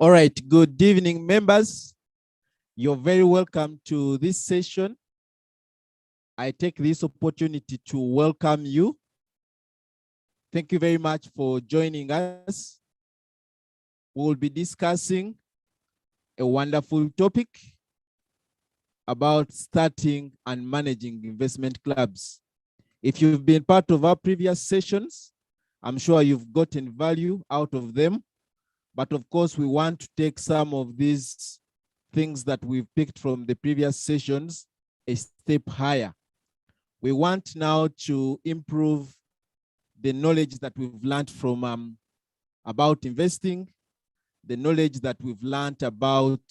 All right, good evening, members. You're very welcome to this session. I take this opportunity to welcome you. Thank you very much for joining us. We will be discussing a wonderful topic about starting and managing investment clubs. If you've been part of our previous sessions, I'm sure you've gotten value out of them. But of course, we want to take some of these things that we've picked from the previous sessions a step higher. We want now to improve the knowledge that we've learned from about investing, the knowledge that we've learned about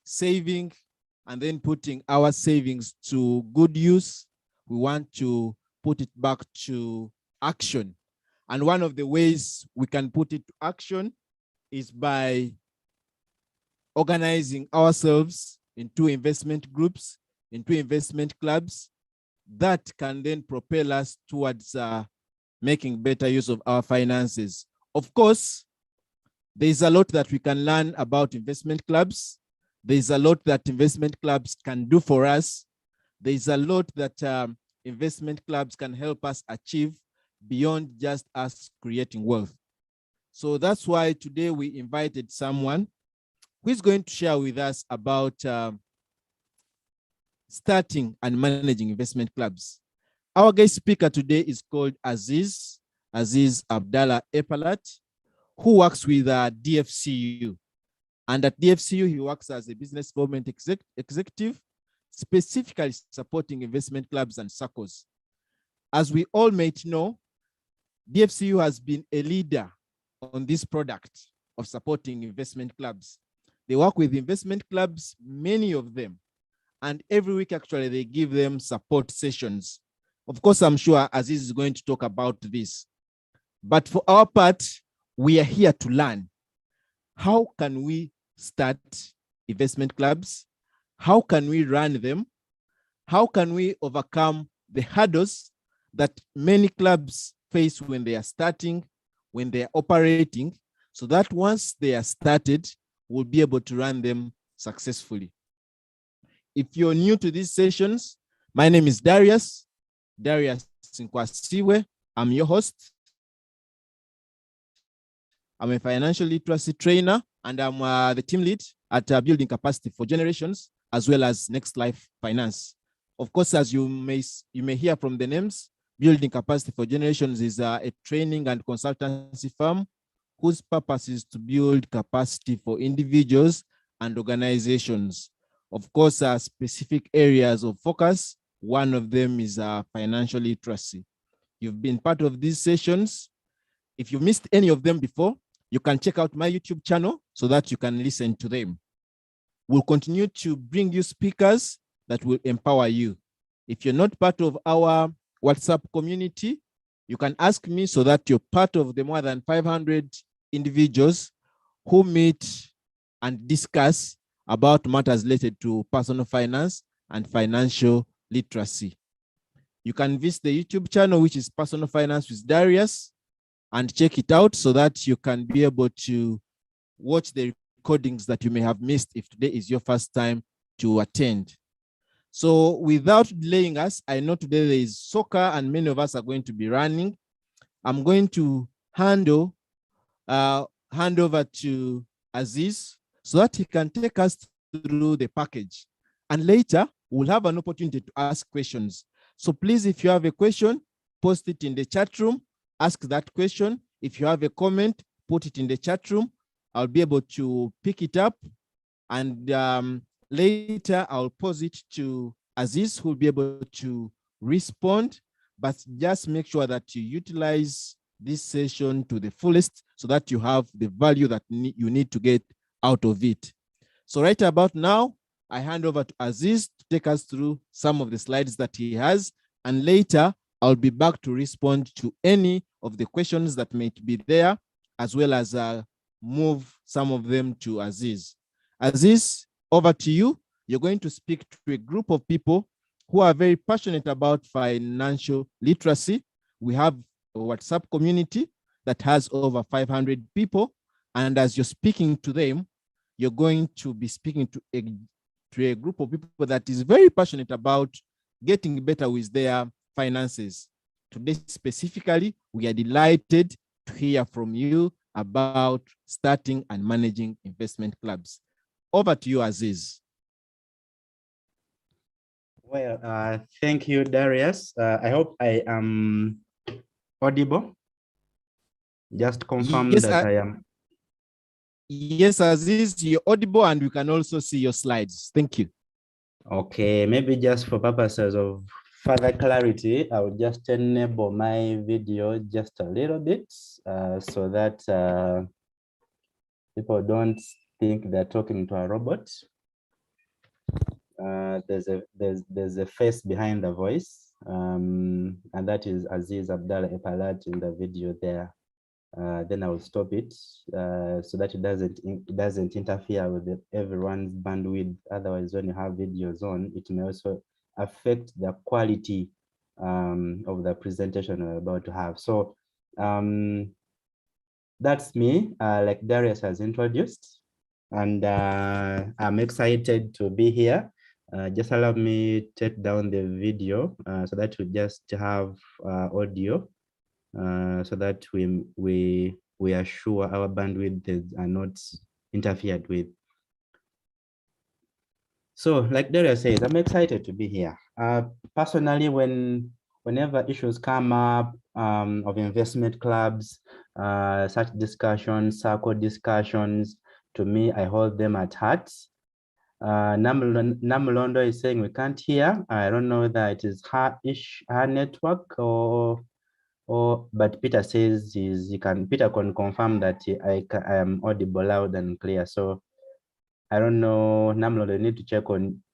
saving, and then putting our savings to good use. We want to put it back to action. And one of the ways we can put it to action is by organizing ourselves into investment groups, into investment clubs that can then propel us towards making better use of our finances. Of course, there's a lot that we can learn about investment clubs. There's a lot that investment clubs can do for us. There's a lot that investment clubs can help us achieve beyond just us creating wealth. So that's why today we invited someone who is going to share with us about starting and managing investment clubs. Our guest speaker today is called Aziz Abdallah Epalat, who works with DFCU. And at DFCU, he works as a business development executive, specifically supporting investment clubs and circles. As we all might know, DFCU has been a leader on this product of supporting investment clubs. They work with investment clubs, many of them, and every week actually they give them support sessions. Of course, I'm sure Aziz is going to talk about this. But for our part, we are here to learn. How can we start investment clubs? How can we run them? How can we overcome the hurdles that many clubs face when they are starting, when they are operating, so that once they are started, we'll be able to run them successfully. If you're new to these sessions, my name is Darius Nkwasiwe. I'm your host. I'm a financial literacy trainer, and I'm the team lead at Building Capacity for Generations, as well as Next Life Finance. Of course, as you may hear from the names, Building Capacity for Generations is a training and consultancy firm whose purpose is to build capacity for individuals and organizations. Of course, specific areas of focus, one of them is financial literacy. You've been part of these sessions. If you missed any of them before, you can check out my YouTube channel so that you can listen to them. We'll continue to bring you speakers that will empower you. If you're not part of our WhatsApp community, you can ask me so that you're part of the more than 500 individuals who meet and discuss about matters related to personal finance and financial literacy. You can visit the YouTube channel, which is Personal Finance with Darius, and check it out so that you can be able to watch the recordings that you may have missed if today is your first time to attend. So without delaying us, I know today there is soccer and many of us are going to be running. I'm going to hand over to Aziz so that he can take us through the package. And later, we'll have an opportunity to ask questions. So please, if you have a question, post it in the chat room, ask that question. If you have a comment, put it in the chat room. I'll be able to pick it up. And later, I'll pose it to Aziz, who will be able to respond. But just make sure that you utilize this session to the fullest so that you have the value that you need to get out of it. So right about now, I hand over to Aziz to take us through some of the slides that he has. And later, I'll be back to respond to any of the questions that may be there, as well as move some of them to Aziz. Aziz, over to you. You're going to speak to a group of people who are very passionate about financial literacy. We have a WhatsApp community that has over 500 people. And as you're speaking to them, you're going to be speaking to a group of people that is very passionate about getting better with their finances. Today, specifically, we are delighted to hear from you about starting and managing investment clubs. Over to you, Aziz. Well, thank you, Darius. I hope I am audible. Just confirm yes, that I am. Yes, Aziz, you're audible and we can also see your slides. Thank you. Okay, maybe just for purposes of further clarity, I will just enable my video just a little bit so that people don't think they're talking to a robot. There's a face behind the voice, and that is Aziz Abdallah Epalat in the video there. Then I will stop it so that it doesn't interfere with everyone's bandwidth. Otherwise, when you have videos on, it may also affect the quality of the presentation we're about to have. So that's me, like Darius has introduced, and I'm excited to be here. Just allow me take down the video so that we just have audio. So that we are sure our bandwidth are not interfered with. So, like Darius says, I'm excited to be here. Personally, whenever issues come up of investment clubs, such discussions, circle discussions, to me, I hold them at heart. Namulondo is saying we can't hear. I don't know whether it is her network but Peter says Peter can confirm that I am audible loud and clear. So I don't know, Namlo, you need to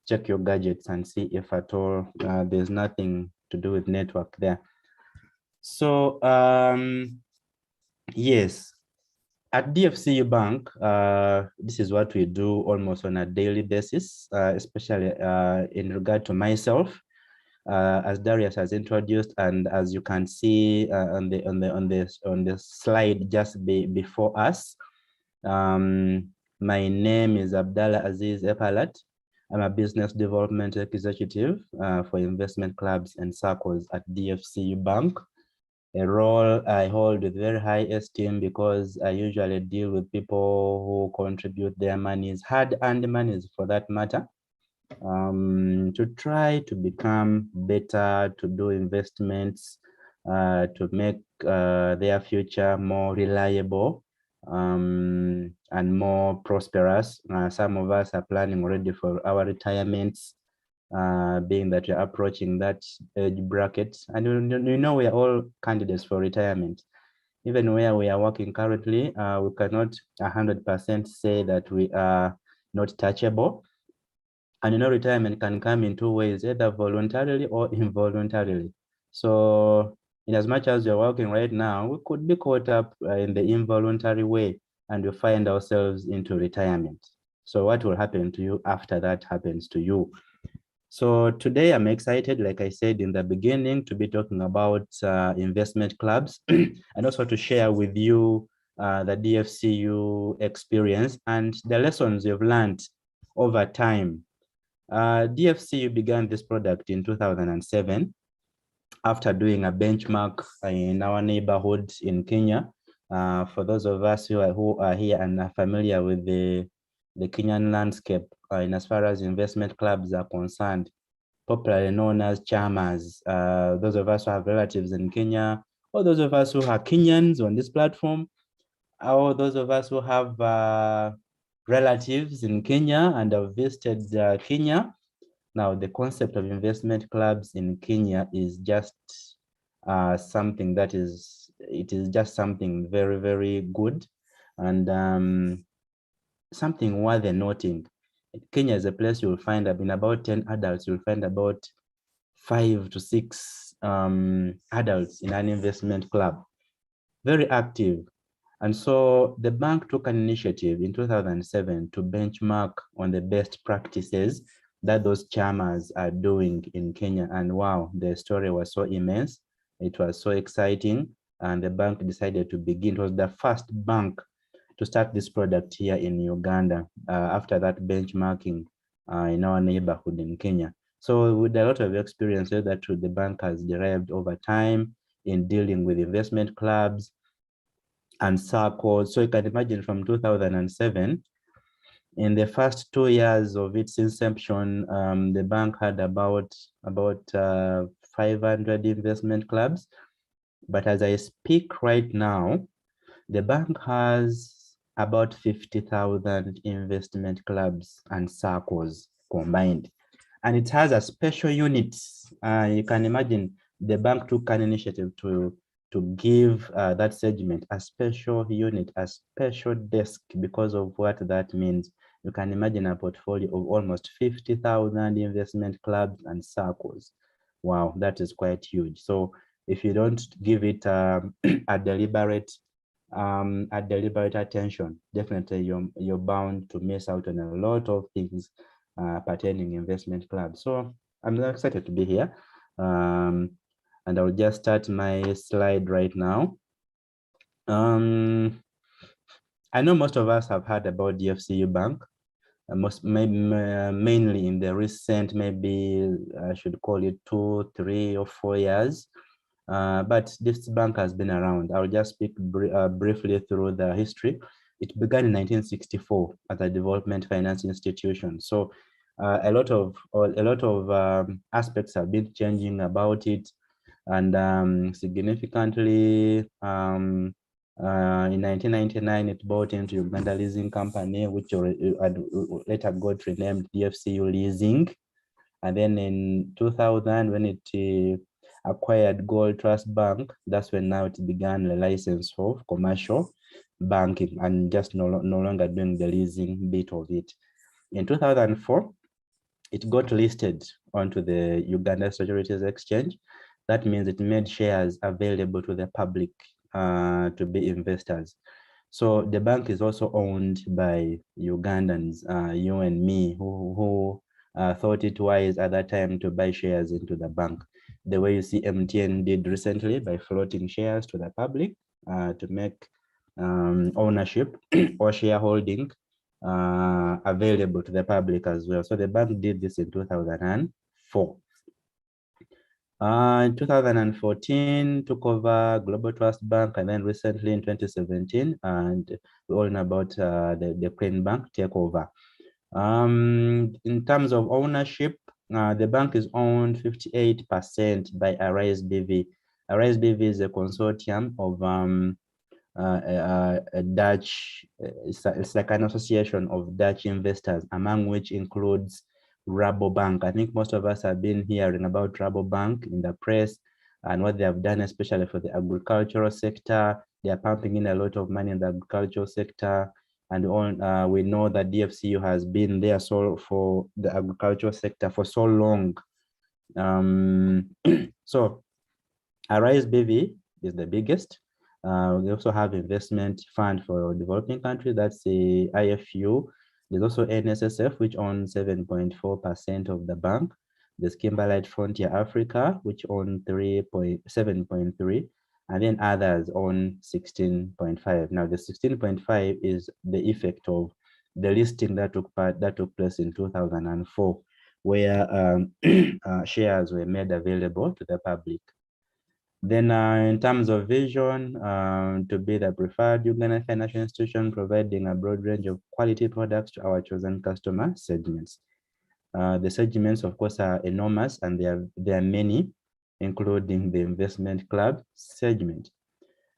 check your gadgets and see if at all there's nothing to do with network there. So yes, at DFCU Bank, this is what we do almost on a daily basis, especially in regard to myself. As Darius has introduced, and as you can see on the slide just before us, my name is Abdallah Aziz Epalat. I'm a business development executive for investment clubs and circles at DFCU Bank, a role I hold with very high esteem because I usually deal with people who contribute their monies, hard-earned monies for that matter, to try to become better, to do investments, to make their future more reliable and more prosperous. Some of us are planning already for our retirements, being that we're approaching that age bracket. And you know, we are all candidates for retirement. Even where we are working currently, we cannot 100% say that we are not touchable. And you know, retirement can come in two ways, either voluntarily or involuntarily. So in as much as you're working right now, we could be caught up in the involuntary way and we find ourselves into retirement. So what will happen to you after that happens to you? So today I'm excited, like I said in the beginning, to be talking about investment clubs and also to share with you the DFCU experience and the lessons we've learned over time. DFCU began this product in 2007 after doing a benchmark in our neighborhood in Kenya. For those of us who are here and are familiar with the Kenyan landscape in as far as investment clubs are concerned, popularly known as chamas, those of us who have relatives in Kenya, or those of us who are Kenyans on this platform, or those of us who have relatives in Kenya and have visited Kenya. Now, the concept of investment clubs in Kenya is just something that is just something very, very good and something worth noting. Kenya is a place you'll find in about 10 adults, you'll find about 5 to 6 adults in an investment club. Very active. And so the bank took an initiative in 2007 to benchmark on the best practices that those chamas are doing in Kenya. And wow, the story was so immense. It was so exciting. And the bank decided to begin. It was the first bank to start this product here in Uganda after that benchmarking in our neighborhood in Kenya. So with a lot of experience that the bank has derived over time in dealing with investment clubs and circles. So you can imagine from 2007, in the first 2 years of its inception, the bank had about 500 investment clubs. But as I speak right now, the bank has about 50,000 investment clubs and circles combined. And it has a special unit. You can imagine the bank took an initiative to give that segment a special unit, a special desk, because of what that means. You can imagine a portfolio of almost 50,000 investment clubs and circles. Wow, that is quite huge. So if you don't give it a deliberate attention, definitely you're bound to miss out on a lot of things pertaining investment clubs. So I'm excited to be here. And I'll just start my slide right now. I know most of us have heard about DFCU Bank, mainly in the recent, maybe I should call it 2, 3, or 4 years. But this bank has been around. I'll just speak briefly through the history. It began in 1964 as a development finance institution. So a lot of aspects have been changing about it, and significantly in 1999 it bought into Uganda Leasing Company, which later got renamed DFCU Leasing. And then in 2000, when it acquired Gold Trust Bank, that's when now it began the license for commercial banking and just no longer doing the leasing bit of it. In 2004, it got listed onto the Uganda Securities Exchange. That means it made shares available to the public to be investors. So the bank is also owned by Ugandans, you and me, who thought it wise at that time to buy shares into the bank. The way you see MTN did recently by floating shares to the public to make ownership or shareholding available to the public as well. So the bank did this in 2004. In 2014, took over Global Trust Bank, and then recently in 2017, and we all know about the Crane Bank takeover. In terms of ownership, the bank is owned 58% by Arise BV. Arise BV is a consortium of a Dutch, it's like an association of Dutch investors, among which includes Rabobank. I think most of us have been hearing about Rabobank in the press and what they have done, especially for the agricultural sector. They are pumping in a lot of money in the agricultural sector. And we know that DFCU has been there for the agricultural sector for so long. So Arise BV is the biggest. We also have investment fund for developing countries, that's the IFU. There's also NSSF, which owns 7.4% of the bank. There's Kimberlite Frontier Africa, which owns 7.3%, and then others own 16.5%. Now, the 16.5% is the effect of the listing that took place in 2004, where shares were made available to the public. Then in terms of vision, to be the preferred Ugandan financial institution, providing a broad range of quality products to our chosen customer segments. The segments, of course, are enormous, and there are many, including the investment club segment.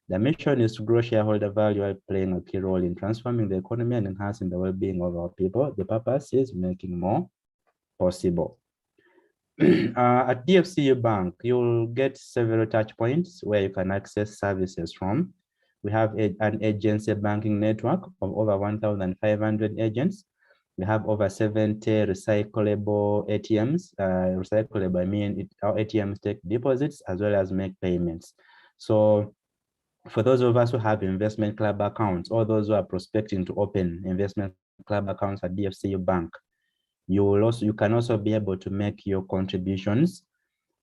The mission is to grow shareholder value while playing a key role in transforming the economy and enhancing the well-being of our people. The purpose is making more possible. At DFCU Bank, you'll get several touch points where you can access services from. We have an agency banking network of over 1,500 agents. We have over 70 recyclable ATMs. Recyclable, I mean our ATMs take deposits as well as make payments. So for those of us who have investment club accounts, or those who are prospecting to open investment club accounts at DFCU Bank, You can also be able to make your contributions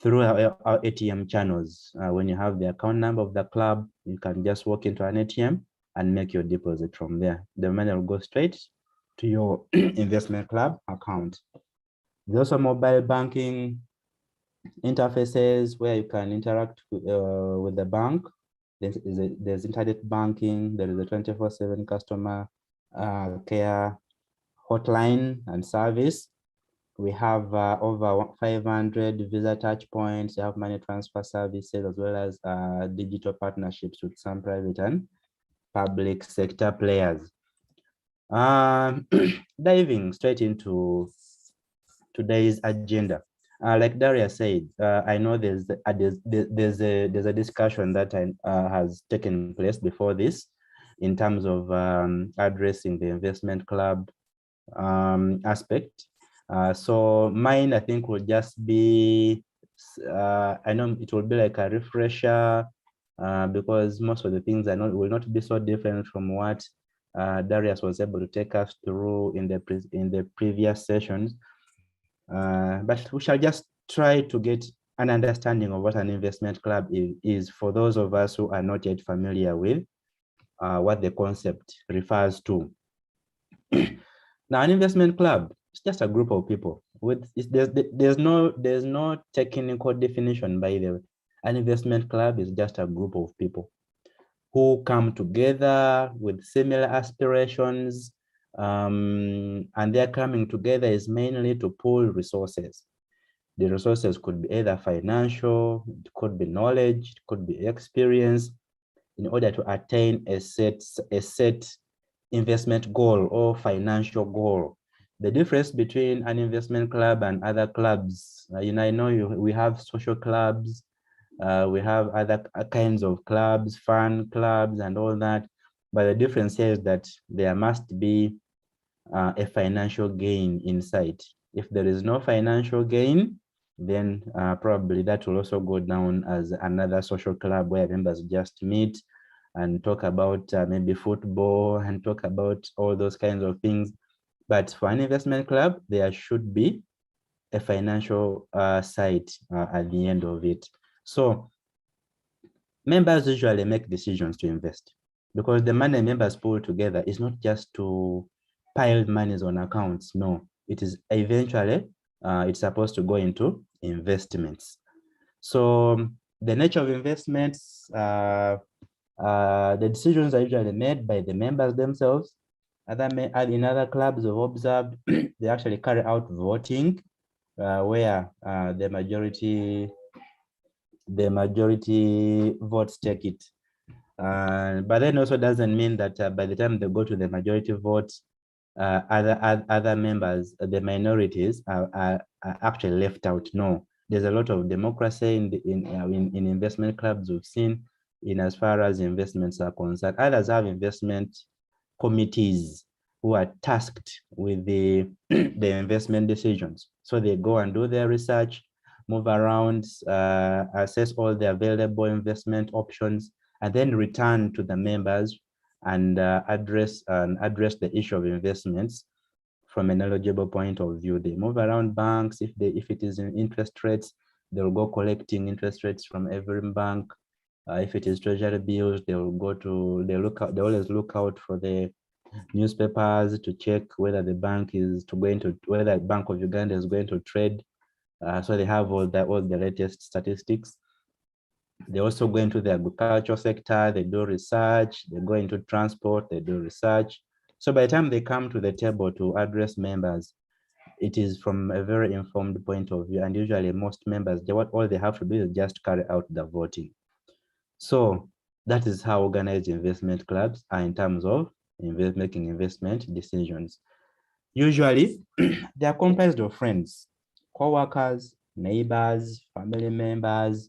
through our ATM channels. When you have the account number of the club, you can just walk into an ATM and make your deposit from there. The money will go straight to your investment club account. There's also mobile banking interfaces where you can interact with the bank. There's internet banking. There is a 24/7 customer care hotline and service. We have over 500 Visa touch points. We have money transfer services as well as digital partnerships with some private and public sector players. Diving straight into today's agenda. Like Daria said, I know there's a discussion that has taken place before this in terms of addressing the investment club aspect. So mine, I think, will just be, I know it will be like a refresher because most of the things will not be so different from what Darius was able to take us through in the previous sessions. But we shall just try to get an understanding of what an investment club is for those of us who are not yet familiar with what the concept refers to. Now, an investment club is just a group of people. There's no technical definition by the way. An investment club is just a group of people who come together with similar aspirations, and their coming together is mainly to pool resources. The resources could be either financial, it could be knowledge, it could be experience, in order to attain a set investment goal or financial goal. The difference between an investment club and other clubs, I know we have social clubs, we have other kinds of clubs, fun clubs and all that. But the difference here is that there must be a financial gain in sight. If there is no financial gain, then probably that will also go down as another social club where members just meet and talk about maybe football and talk about all those kinds of things. But for an investment club, there should be a financial side at the end of it. So members usually make decisions to invest because the money members pull together is not just to pile monies on accounts. No, it is eventually, it's supposed to go into investments. So the nature of investments, the decisions are usually made by the members themselves. In other clubs we've observed, they actually carry out voting where the majority votes take it. But then also doesn't mean that by the time they go to the majority votes, other members, the minorities are actually left out. No, there's a lot of democracy in investment clubs we've seen in as far as investments are concerned. Others have investment committees who are tasked with the investment decisions. So they go and do their research, move around, assess all the available investment options, and then return to the members and address the issue of investments from an eligible point of view. They move around banks. If it is in interest rates, they'll go collecting interest rates from every bank. If it is treasury bills, they always look out for the newspapers to check whether the bank whether Bank of Uganda is going to trade. So they have all the latest statistics. They also go into the agricultural sector, they do research, they go into transport, they do research. So by the time they come to the table to address members, it is from a very informed point of view. And usually most members, all they have to do is just carry out the voting. So that is how organized investment clubs are in terms of making investment decisions. Usually, they are comprised of friends, co-workers, neighbors, family members,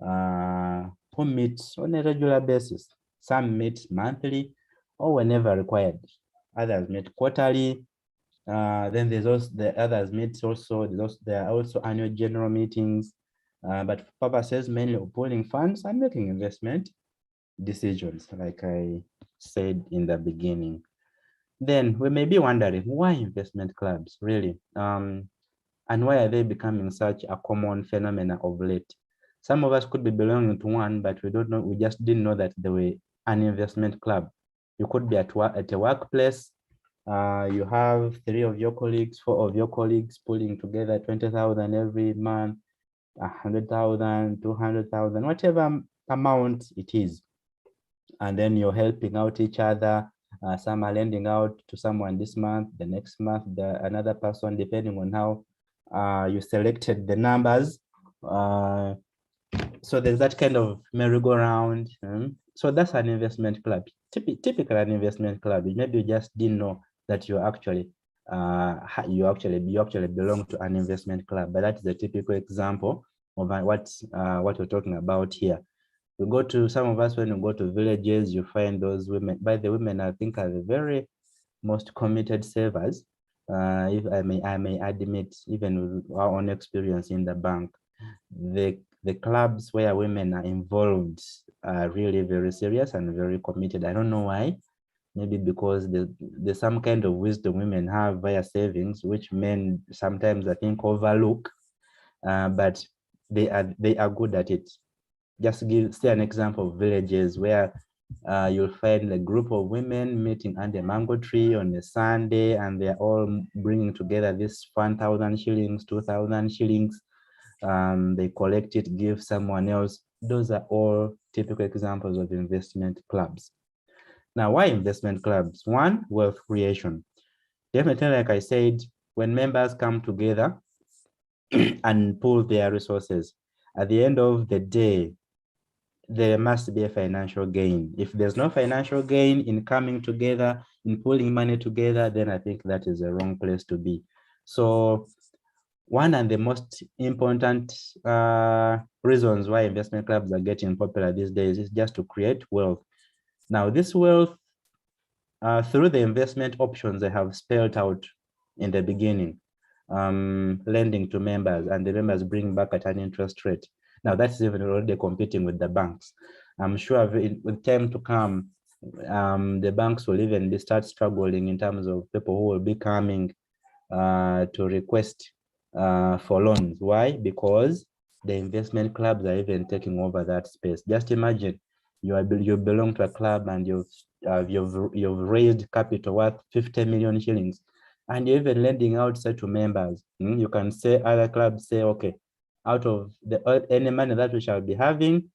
who meet on a regular basis. Some meet monthly or whenever required. Others meet quarterly. Then there's also the others meet also. There are also annual general meetings. But for purposes mainly of pooling funds and making investment decisions, like I said in the beginning. Then we may be wondering, why investment clubs, really? And why are they becoming such a common phenomenon of late? Some of us could be belonging to one, but we don't know, we just didn't know that they were an investment club. You could be at a workplace, you have 3 of your colleagues, 4 of your colleagues pulling together 20,000 every month, 100,000, 200,000, whatever amount it is. And then you're helping out each other. Some are lending out to someone this month, the next month, another person, depending on how you selected the numbers. So there's that kind of merry-go-round. So that's an investment club. Typical an investment club. Maybe you just didn't know that you actually belong to an investment club. But that is a typical example of what we're talking about here. We go to, some of us, when we go to villages, you find those women. By the women, I think, are the very most committed savers. If I may admit, even with our own experience in the bank, the clubs where women are involved are really very serious and very committed. I don't know why. Maybe because there's some kind of wisdom women have via savings, which men sometimes, I think, overlook. But they are good at it. Just say an example of villages where you'll find a group of women meeting under a mango tree on a Sunday, and they're all bringing together this 1,000 shillings, 2,000 shillings. They collect it, give someone else. Those are all typical examples of investment clubs. Now, why investment clubs? One, wealth creation. Definitely, like I said, when members come together and pool their resources, at the end of the day, there must be a financial gain. If there's no financial gain in coming together, in pulling money together, then I think that is the wrong place to be. So one and the most important reasons why investment clubs are getting popular these days is just to create wealth. Now, this wealth, through the investment options I have spelled out in the beginning, lending to members, and the members bring back at an interest rate. Now, that's even already competing with the banks. I'm sure with time to come, the banks will even start struggling in terms of people who will be coming to request for loans. Why? Because the investment clubs are even taking over that space. Just imagine you belong to a club and you've raised capital worth 50 million shillings, and you're even lending out, say, to members. You can say, other clubs say, okay, out of any money that we shall be having,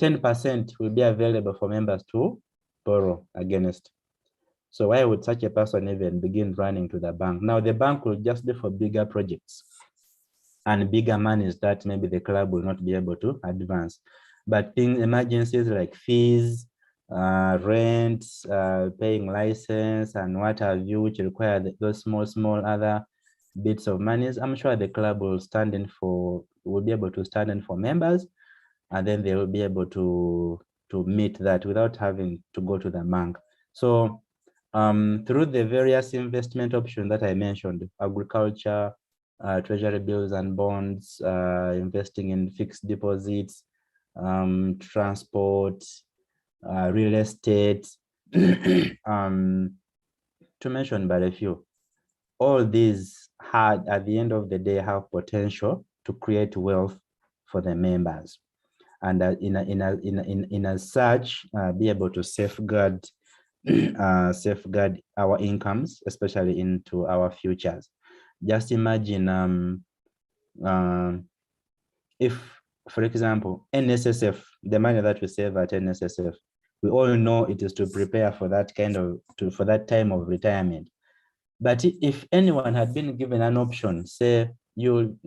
10% will be available for members to borrow against. So why would such a person even begin running to the bank? Now, the bank will just be for bigger projects and bigger monies that maybe the club will not be able to advance. But in emergencies like fees, rent, paying license, and what have you, which require those small other bits of monies, I'm sure the club will be able to stand in for members, and then they will be able to meet that without having to go to the bank. So through the various investment options that I mentioned, agriculture, treasury bills and bonds, investing in fixed deposits, transport, real estate, to mention but a few. All these at the end of the day, have potential to create wealth for the members, and in as such, be able to safeguard our incomes, especially into our futures. Just imagine if, for example, NSSF, the money that we save at NSSF, we all know it is to prepare for that for that time of retirement. But if anyone had been given an option, say to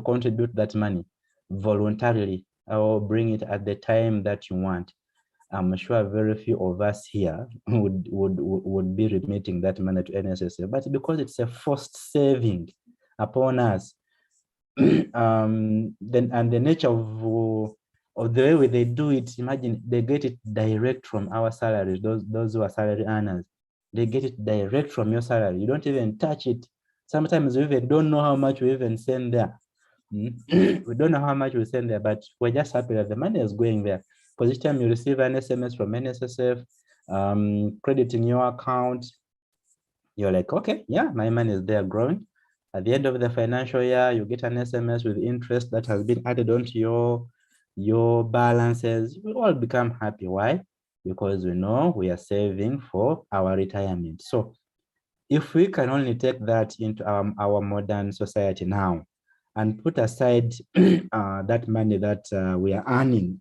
contribute that money voluntarily or bring it at the time that you want, I'm sure very few of us here would be remitting that money to NSSF. But because it's a forced saving upon us, and the nature of the way they do it, imagine they get it direct from our salaries. Those who are salary earners, they get it direct from your salary. You don't even touch it. Sometimes we even don't know how much we even send there. We don't know how much we send there, but we're just happy that the money is going there. Because each time you receive an SMS from NSSF crediting your account, You're like, okay, yeah, my money is there growing. At the end of the financial year, you get an SMS with interest that has been added onto your balances. We all become happy. Why? Because we know we are saving for our retirement. So if we can only take that into our modern society now and put aside that money that we are earning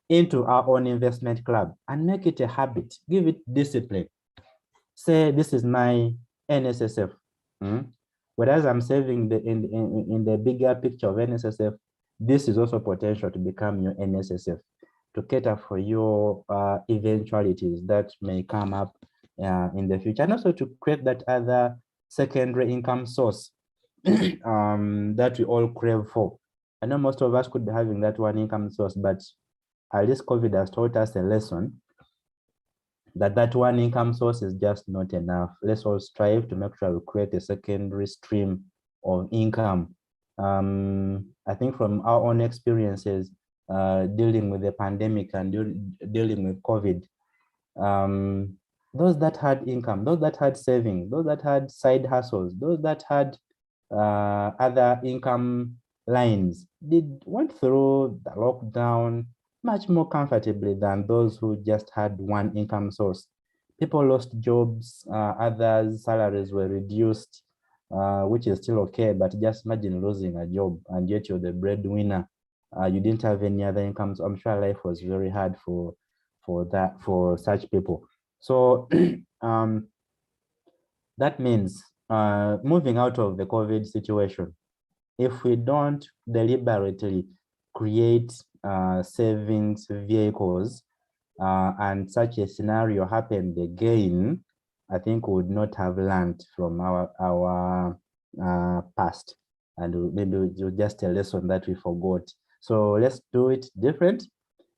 into our own investment club and make it a habit, give it discipline. Say, this is my NSSF. Whereas I'm saving in the bigger picture of NSSF, this is also potential to become your NSSF, to cater for your eventualities that may come up in the future, and also to create that other secondary income source that we all crave for. I know most of us could be having that one income source, but at least COVID has taught us a lesson that one income source is just not enough. Let's all strive to make sure we create a secondary stream of income. I think from our own experiences dealing with the pandemic and dealing with COVID, those that had income, those that had saving, those that had side hustles, those that had other income lines went through the lockdown much more comfortably than those who just had one income source. People lost jobs, others' salaries were reduced, which is still okay, but just imagine losing a job and yet you're the breadwinner. You didn't have any other incomes. I'm sure life was very hard for such people. So that means moving out of the COVID situation, if we don't deliberately create savings vehicles and such a scenario happened again, I think we would not have learned from our past, and maybe it was just a lesson that we forgot. So let's do it different.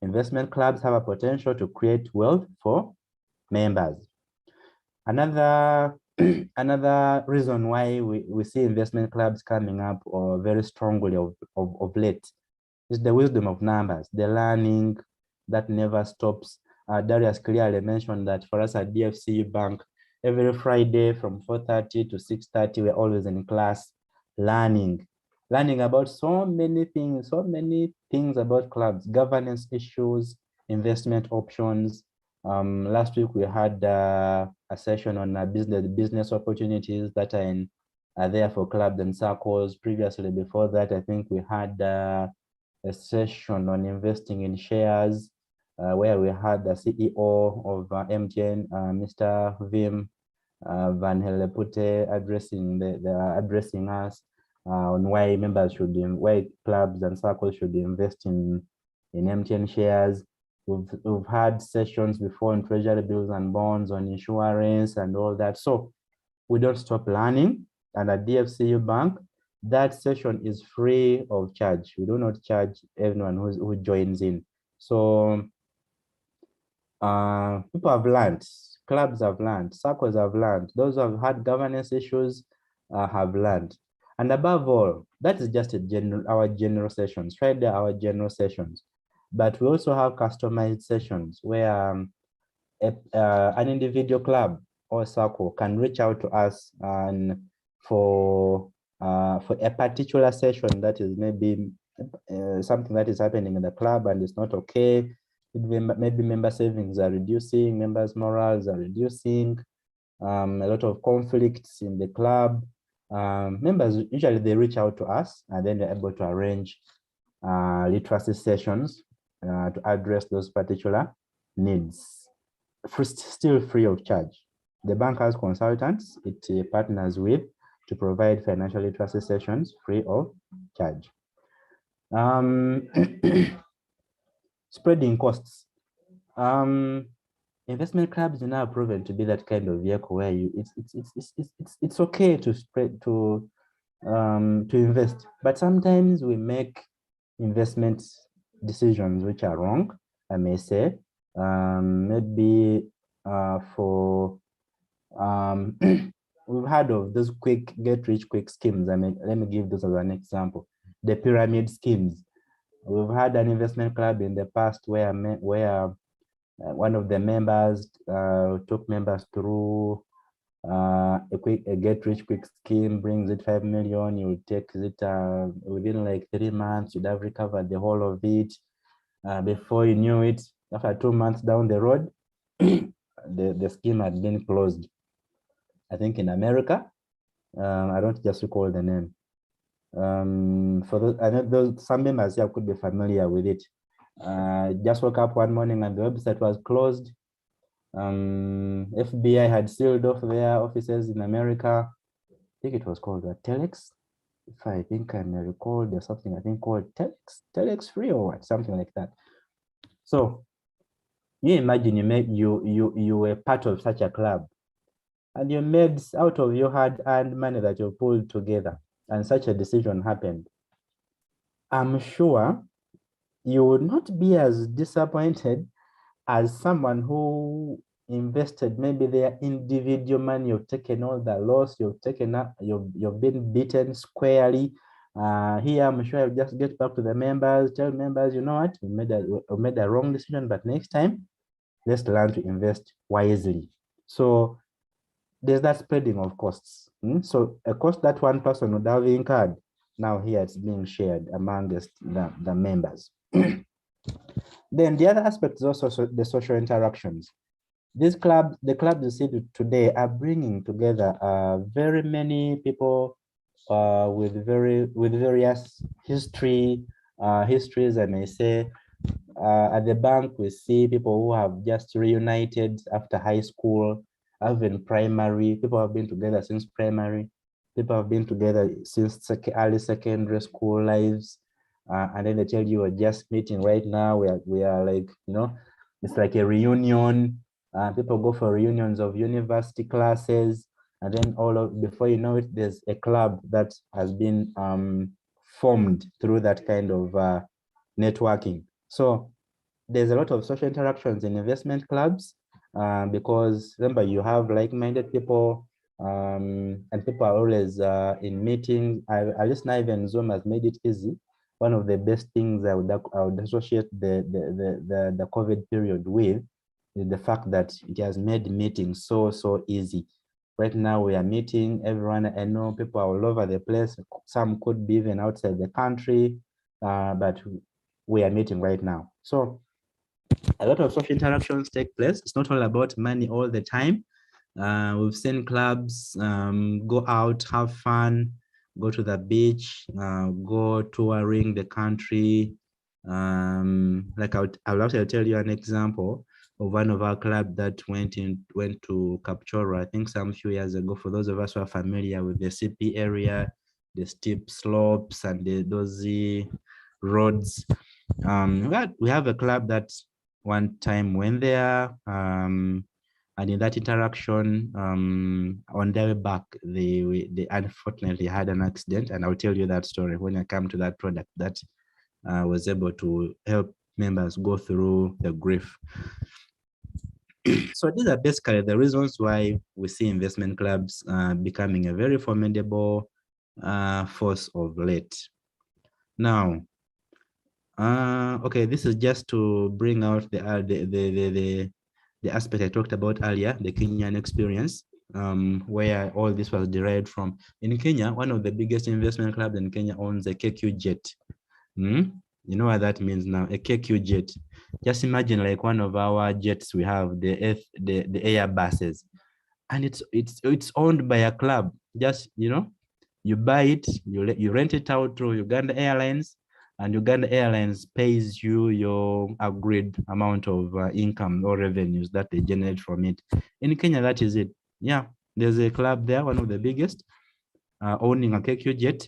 Investment clubs have a potential to create wealth for members. Another another reason why we see investment clubs coming up or very strongly of late is the wisdom of numbers, the learning that never stops. Darius clearly mentioned that for us at DFCU Bank, every Friday from 4:30 to 6:30, we're always in class learning about so many things about clubs, governance issues, investment options. Last week we had a session on business opportunities that are there for clubs and circles. Previously, before that, I think we had a session on investing in shares, where we had the CEO of MTN, Mr. Vim Van Hellepute, addressing us on why why clubs and circles should invest in MTN shares. We've had sessions before on treasury bills and bonds, on insurance and all that. So we don't stop learning. And at DFCU Bank, that session is free of charge. We do not charge everyone who joins in. So people have learned, clubs have learned, circles have learned, those who have had governance issues have learned. And above all, that is just our general sessions, Friday, our general sessions. But we also have customized sessions where an individual club or circle can reach out to us and for a particular session that is maybe something that is happening in the club and it's not okay. Maybe member savings are reducing, members' morals are reducing, a lot of conflicts in the club. Members, usually they reach out to us and then they're able to arrange literacy sessions to address those particular needs, still free of charge. The bank has consultants it partners with to provide financial literacy sessions free of charge. Spreading costs. Investment clubs are now proven to be that kind of vehicle where it's okay to spread to invest, but sometimes we make investment decisions which are wrong, I may say. Maybe for we've heard of those quick get rich quick schemes. Let me give this as an example. The pyramid schemes. We've had an investment club in the past where one of the members took members through a get rich quick scheme, brings it 5 million, you take it within like 3 months, you'd have recovered the whole of it. Before you knew it, after 2 months down the road, the scheme had been closed. I think in America, I don't just recall the name. For those, I know some members here could be familiar with it. Just woke up one morning and the website was closed. FBI had sealed off their offices in America. I think it was called Telex. If I think I may recall, there's something I think called Telex free or what, something like that. So you imagine you were part of such a club, and you made out of your hard-earned money that you pulled together, and such a decision happened. I'm sure you would not be as disappointed as someone who invested maybe their individual money. You've taken all the loss, you've been beaten squarely. Here, I'm sure I'll just get back to the members, tell members, you know what, we made a wrong decision, but next time, let's learn to invest wisely. So there's that spreading of costs. So a cost that one person would have incurred, now here it's being shared amongst the members. Then the other aspect is also the social interactions. The clubs you see today are bringing together very many people with various histories, I may say. At the bank, we see people who have just reunited after high school, even primary. People have been together since primary. People have been together since early secondary school lives. And then they tell you we're just meeting right now. We are like, you know, it's like a reunion. People go for reunions of university classes. And then before you know it, there's a club that has been formed through that kind of networking. So there's a lot of social interactions in investment clubs because remember, you have like-minded people and people are always in meetings. At least now even Zoom has made it easy. One of the best things I would associate the COVID period with is the fact that it has made meetings so easy. Right now we are meeting everyone. I know people are all over the place. Some could be even outside the country, but we are meeting right now. So a lot of social interactions take place. It's not all about money all the time. We've seen clubs go out, have fun, go to the beach, go touring the country. Like I'll actually tell you an example of one of our club that went to Kapchorwa, I think some few years ago. For those of us who are familiar with the CP area, the steep slopes and those roads. We have a club that one time went there, and in that interaction, on their way back, they unfortunately had an accident, and I'll tell you that story when I come to that product that was able to help members go through the grief. So these are basically the reasons why we see investment clubs becoming a very formidable force of late. Now, okay, this is just to bring out the aspect I talked about earlier, the Kenyan experience, where all this was derived from. In Kenya, one of the biggest investment clubs in Kenya owns a KQ jet. You know what that means now, a KQ jet. Just imagine like one of our jets we have, the Airbuses, and it's owned by a club. Just, you know, you buy it, you rent it out through Uganda Airlines, and Uganda Airlines pays you your agreed amount of income or revenues that they generate from it. In Kenya, that is it. Yeah, there's a club there, one of the biggest, owning a KQ jet.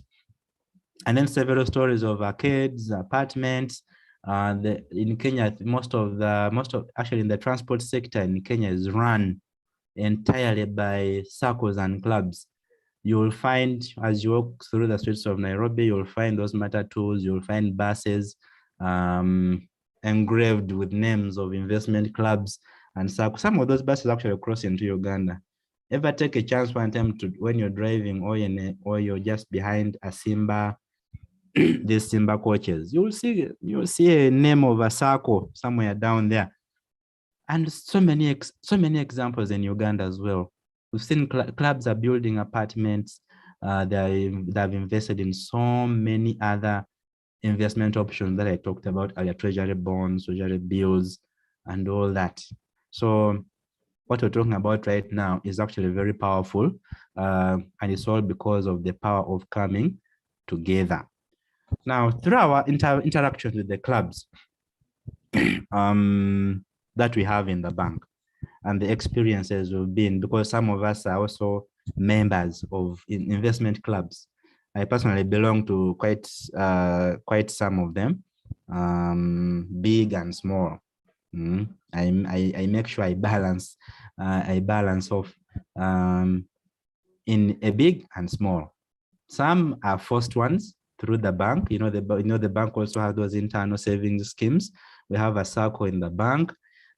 And then several stories of arcades, apartments. In Kenya, most of actually in the transport sector in Kenya is run entirely by circles and clubs. You will find, as you walk through the streets of Nairobi, you'll find those matatus, you'll find buses engraved with names of investment clubs and circles. Some of those buses actually cross into Uganda. Ever take a chance one time when you're driving or you're just behind a Simba, these Simba coaches, you'll see a name of a circle somewhere down there. And so many examples in Uganda as well. We've seen clubs are building apartments. They have invested in so many other investment options that I talked about earlier: treasury bonds, treasury bills, and all that. So what we're talking about right now is actually very powerful, and it's all because of the power of coming together. Now, through our interactions with the clubs that we have in the bank, and the experiences we've been, because some of us are also members of investment clubs. I personally belong to quite some of them, big and small. I make sure I balance off in a big and small. Some are forced ones through the bank. The bank also has those internal savings schemes. We have a circle in the bank,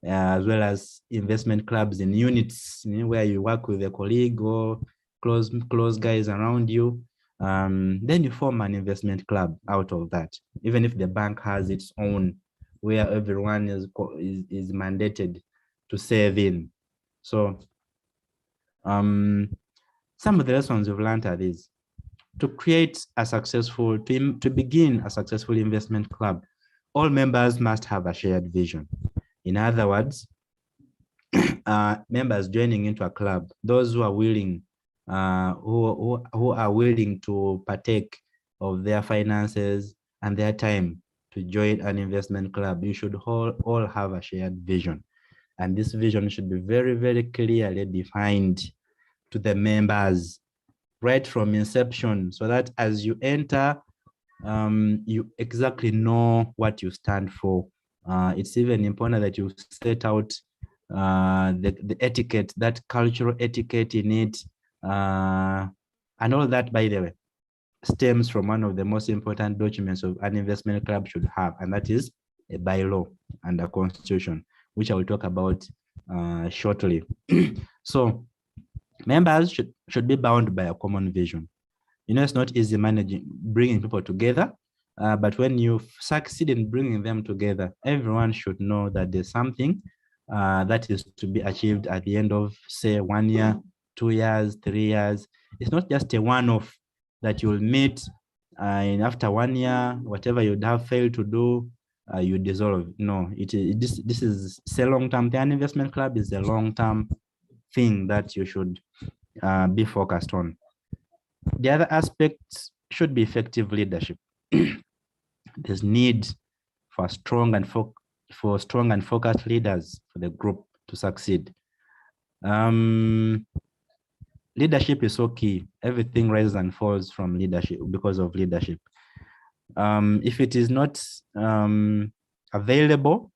as well as investment clubs in units, where you work with a colleague or close guys around you. Then you form an investment club out of that, even if the bank has its own, where everyone is mandated to save in. So some of the lessons we've learned are these: to begin a successful investment club, all members must have a shared vision. In other words, members joining into a club, those who are willing, who are willing to partake of their finances and their time to join an investment club, you should all have a shared vision. And this vision should be very, very clearly defined to the members right from inception, so that as you enter, you exactly know what you stand for. It's even important that you set out the etiquette, that cultural etiquette in it, and all that, by the way, stems from one of the most important documents of an investment club should have, and that is a bylaw and a constitution, which I will talk about shortly. So members should be bound by a common vision. It's not easy bringing people together, but when you succeed in bringing them together, everyone should know that there's something that is to be achieved at the end of, say, 1 year, 2 years, 3 years. It's not just a one-off that you'll meet, and after 1 year, whatever you'd have failed to do, you dissolve. No, this is a long-term. The investment club is a long-term thing that you should be focused on. The other aspects should be effective leadership. There's need for strong and focused leaders for the group to succeed. Leadership is so key. Everything rises and falls from leadership, because of leadership. If it is not available,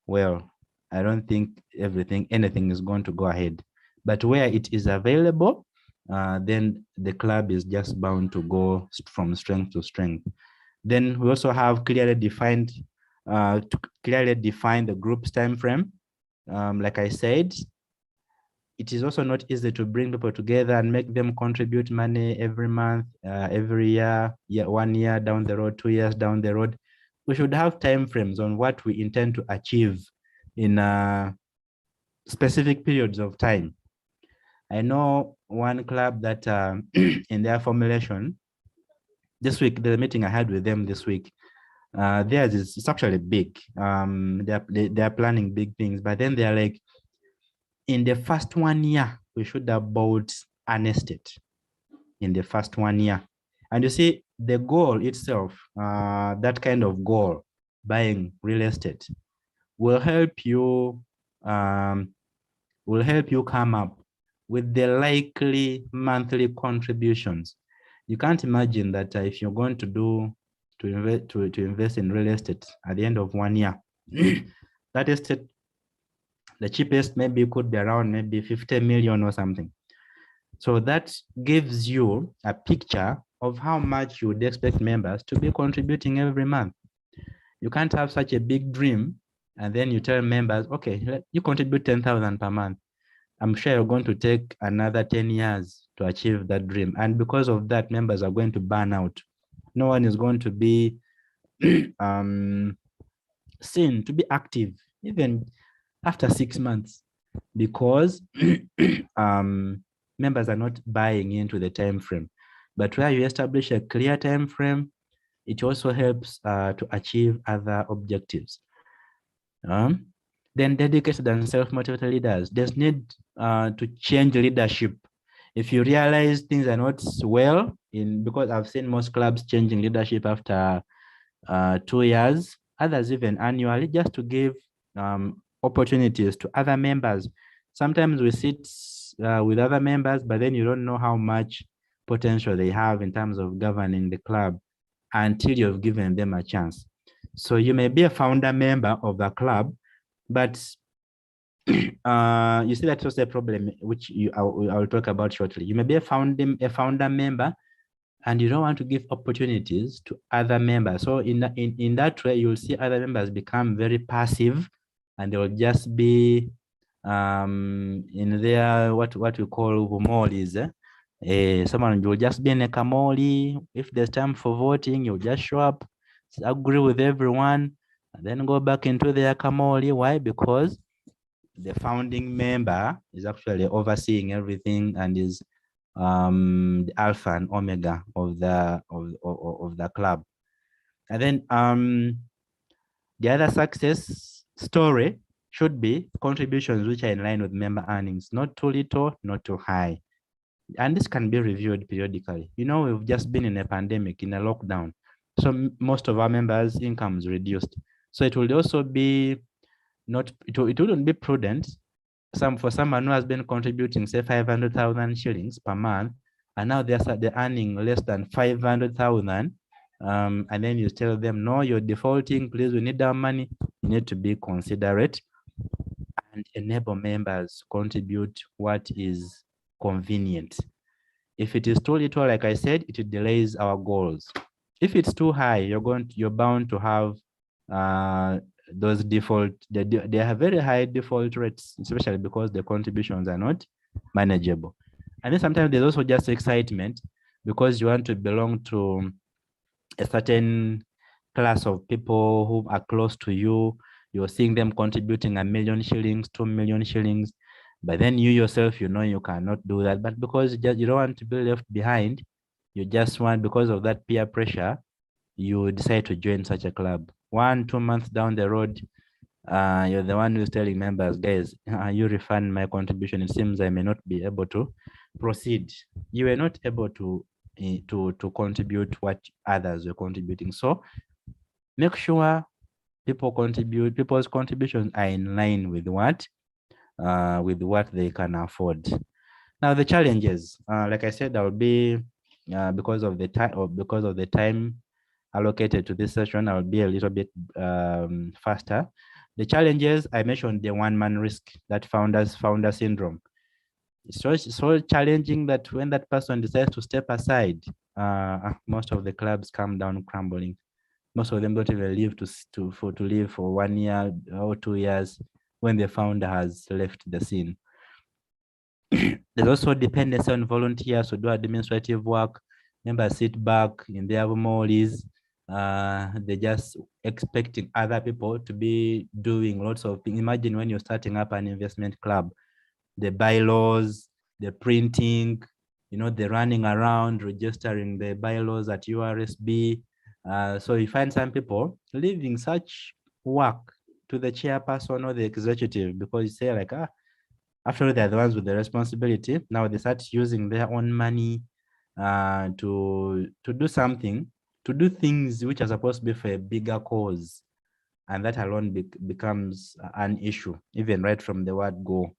well, I don't think anything is going to go ahead. But where it is available, then the club is just bound to go from strength to strength. Then we also have clearly defined the group's time frame. Like I said, it is also not easy to bring people together and make them contribute money every month, every year, 1 year down the road, 2 years down the road. We should have time frames on what we intend to achieve in specific periods of time. I know one club that in their formulation this week, the meeting I had with them this week, theirs is actually big. They're planning big things, but then they're like, in the first 1 year, we should have bought an estate in the first 1 year. And you see, the goal itself, that kind of goal, buying real estate, will help you come up with the likely monthly contributions. You can't imagine that if you're going to invest in real estate at the end of 1 year, that estate, the cheapest maybe could be around maybe 50 million or something. So that gives you a picture of how much you would expect members to be contributing every month. You can't have such a big dream and then you tell members, okay, you contribute 10,000 per month. I'm sure you're going to take another 10 years to achieve that dream. And because of that, members are going to burn out. No one is going to be seen to be active. Even after 6 months, because members are not buying into the time frame. But where you establish a clear time frame, it also helps to achieve other objectives. Then dedicated and self-motivated leaders, there's need to change leadership. If you realize things are not well, because I've seen most clubs changing leadership after 2 years, others even annually, just to give opportunities to other members. Sometimes we sit with other members, but then you don't know how much potential they have in terms of governing the club until you've given them a chance. So you may be a founder member of the club, but you see that's also a problem, which I will talk about shortly. You may be a founder member, and you don't want to give opportunities to other members. So in that way, you'll see other members become very passive, and they will just be in their what we call humolis. Someone will just be in a kamoli. If there's time for voting, you'll just show up, agree with everyone, and then go back into their kamoli. Why? Because the founding member is actually overseeing everything and is the alpha and omega of the club. And then the other success story should be contributions which are in line with member earnings, not too little, not too high. And this can be reviewed periodically. You know, we've just been in a pandemic, in a lockdown. So most of our members' income is reduced. So it will also be it wouldn't be prudent for someone who has been contributing, say, 500,000 shillings per month, and now they're earning less than 500,000, and then you tell them, no, you're defaulting, please, we need our money. You need to be considerate and enable members contribute what is convenient. If it is too little, like I said, it delays our goals. If it's too high, you're bound to have those default. They have very high default rates, especially because the contributions are not manageable. And then sometimes there's also just excitement because you want to belong to a certain class of people who are close to you. You're seeing them contributing 1 million shillings, 2 million shillings, but then you yourself, you know, you cannot do that. But because you don't want to be left behind, you just want, because of that peer pressure, you decide to join such a club. 1-2 months down the road, you're the one who's telling members, guys, you refund my contribution. It seems I may not be able to proceed. You were not able to contribute what others were contributing. So make sure people's contributions are in line with what they can afford. Now the challenges, like I said, there will be because of the time allocated to this session, I'll be a little bit faster. The challenges, I mentioned the one-man risk, that founder syndrome. It's so challenging that when that person decides to step aside, most of the clubs come down crumbling. Most of them don't even live to live for 1 year or 2 years when the founder has left the scene. There's also dependency on volunteers to do administrative work. Members sit back in their molis. They're just expecting other people to be doing lots of things. Imagine when you're starting up an investment club, the bylaws, the printing, you know, the running around, registering the bylaws at URSB. So you find some people leaving such work to the chairperson or the executive because you say like, after all, they're the ones with the responsibility. Now they start using their own money to do something, to do things which are supposed to be for a bigger cause. And that alone becomes an issue, even right from the word go.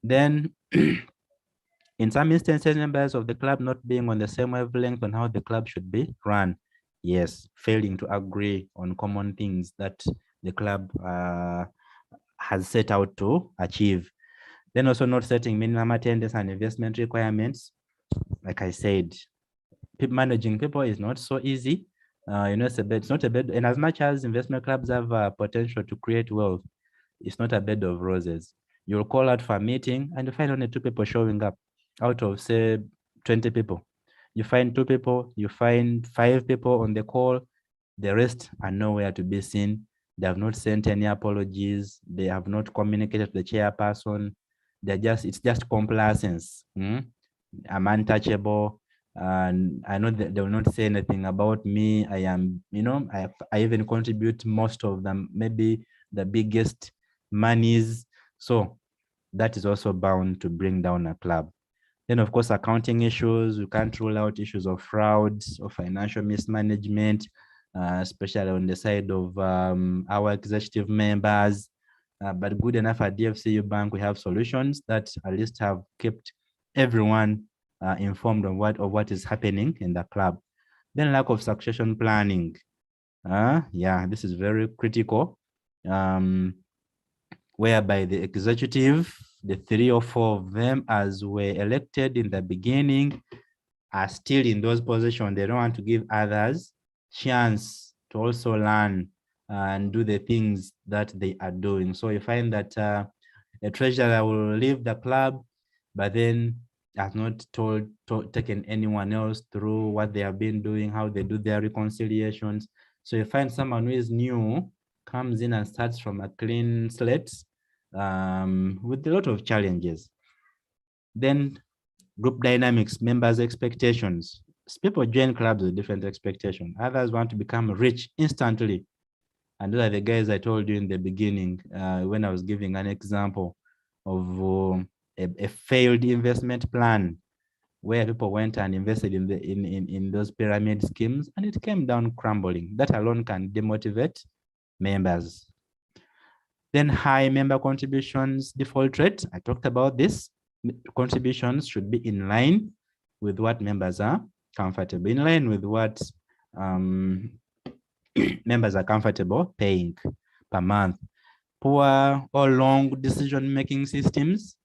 Then in some instances, members of the club not being on the same wavelength on how the club should be run. Yes, failing to agree on common things that the club has set out to achieve. Then also not setting minimum attendance and investment requirements. Like I said, managing people is not so easy. You know, it's not a bed. And as much as investment clubs have potential to create wealth, it's not a bed of roses. You'll call out for a meeting and you find only 2 people showing up out of, say, 20 people. You find 2 people, you find 5 people on the call, the rest are nowhere to be seen. They have not sent any apologies. They have not communicated to the chairperson. It's just complacence. I'm untouchable. And I know that they will not say anything about me. I am, I even contribute most of them, maybe the biggest monies. So that is also bound to bring down a club. Then, of course, accounting issues. You can't rule out issues of fraud or financial mismanagement, especially on the side of our executive members. But good enough at DFCU Bank, we have solutions that at least have kept everyone informed of what is happening in the club. Then lack of succession planning. Yeah, this is very critical. Whereby the executive, the 3 or 4 of them, as were elected in the beginning, are still in those positions. They don't want to give others chance to also learn and do the things that they are doing. So you find that a treasurer will leave the club, but then has not taken anyone else through what they have been doing, how they do their reconciliations. So you find someone who is new comes in and starts from a clean slate with a lot of challenges. Then group dynamics, members' expectations. People join clubs with different expectations. Others want to become rich instantly. And those are the guys I told you in the beginning when I was giving an example of a failed investment plan where people went and invested in those pyramid schemes, and it came down crumbling. That alone can demotivate members. Then high member contributions default rate. I talked about this. Contributions should be in line with what members are comfortable, in line with what members are comfortable paying per month. Poor or long decision-making systems.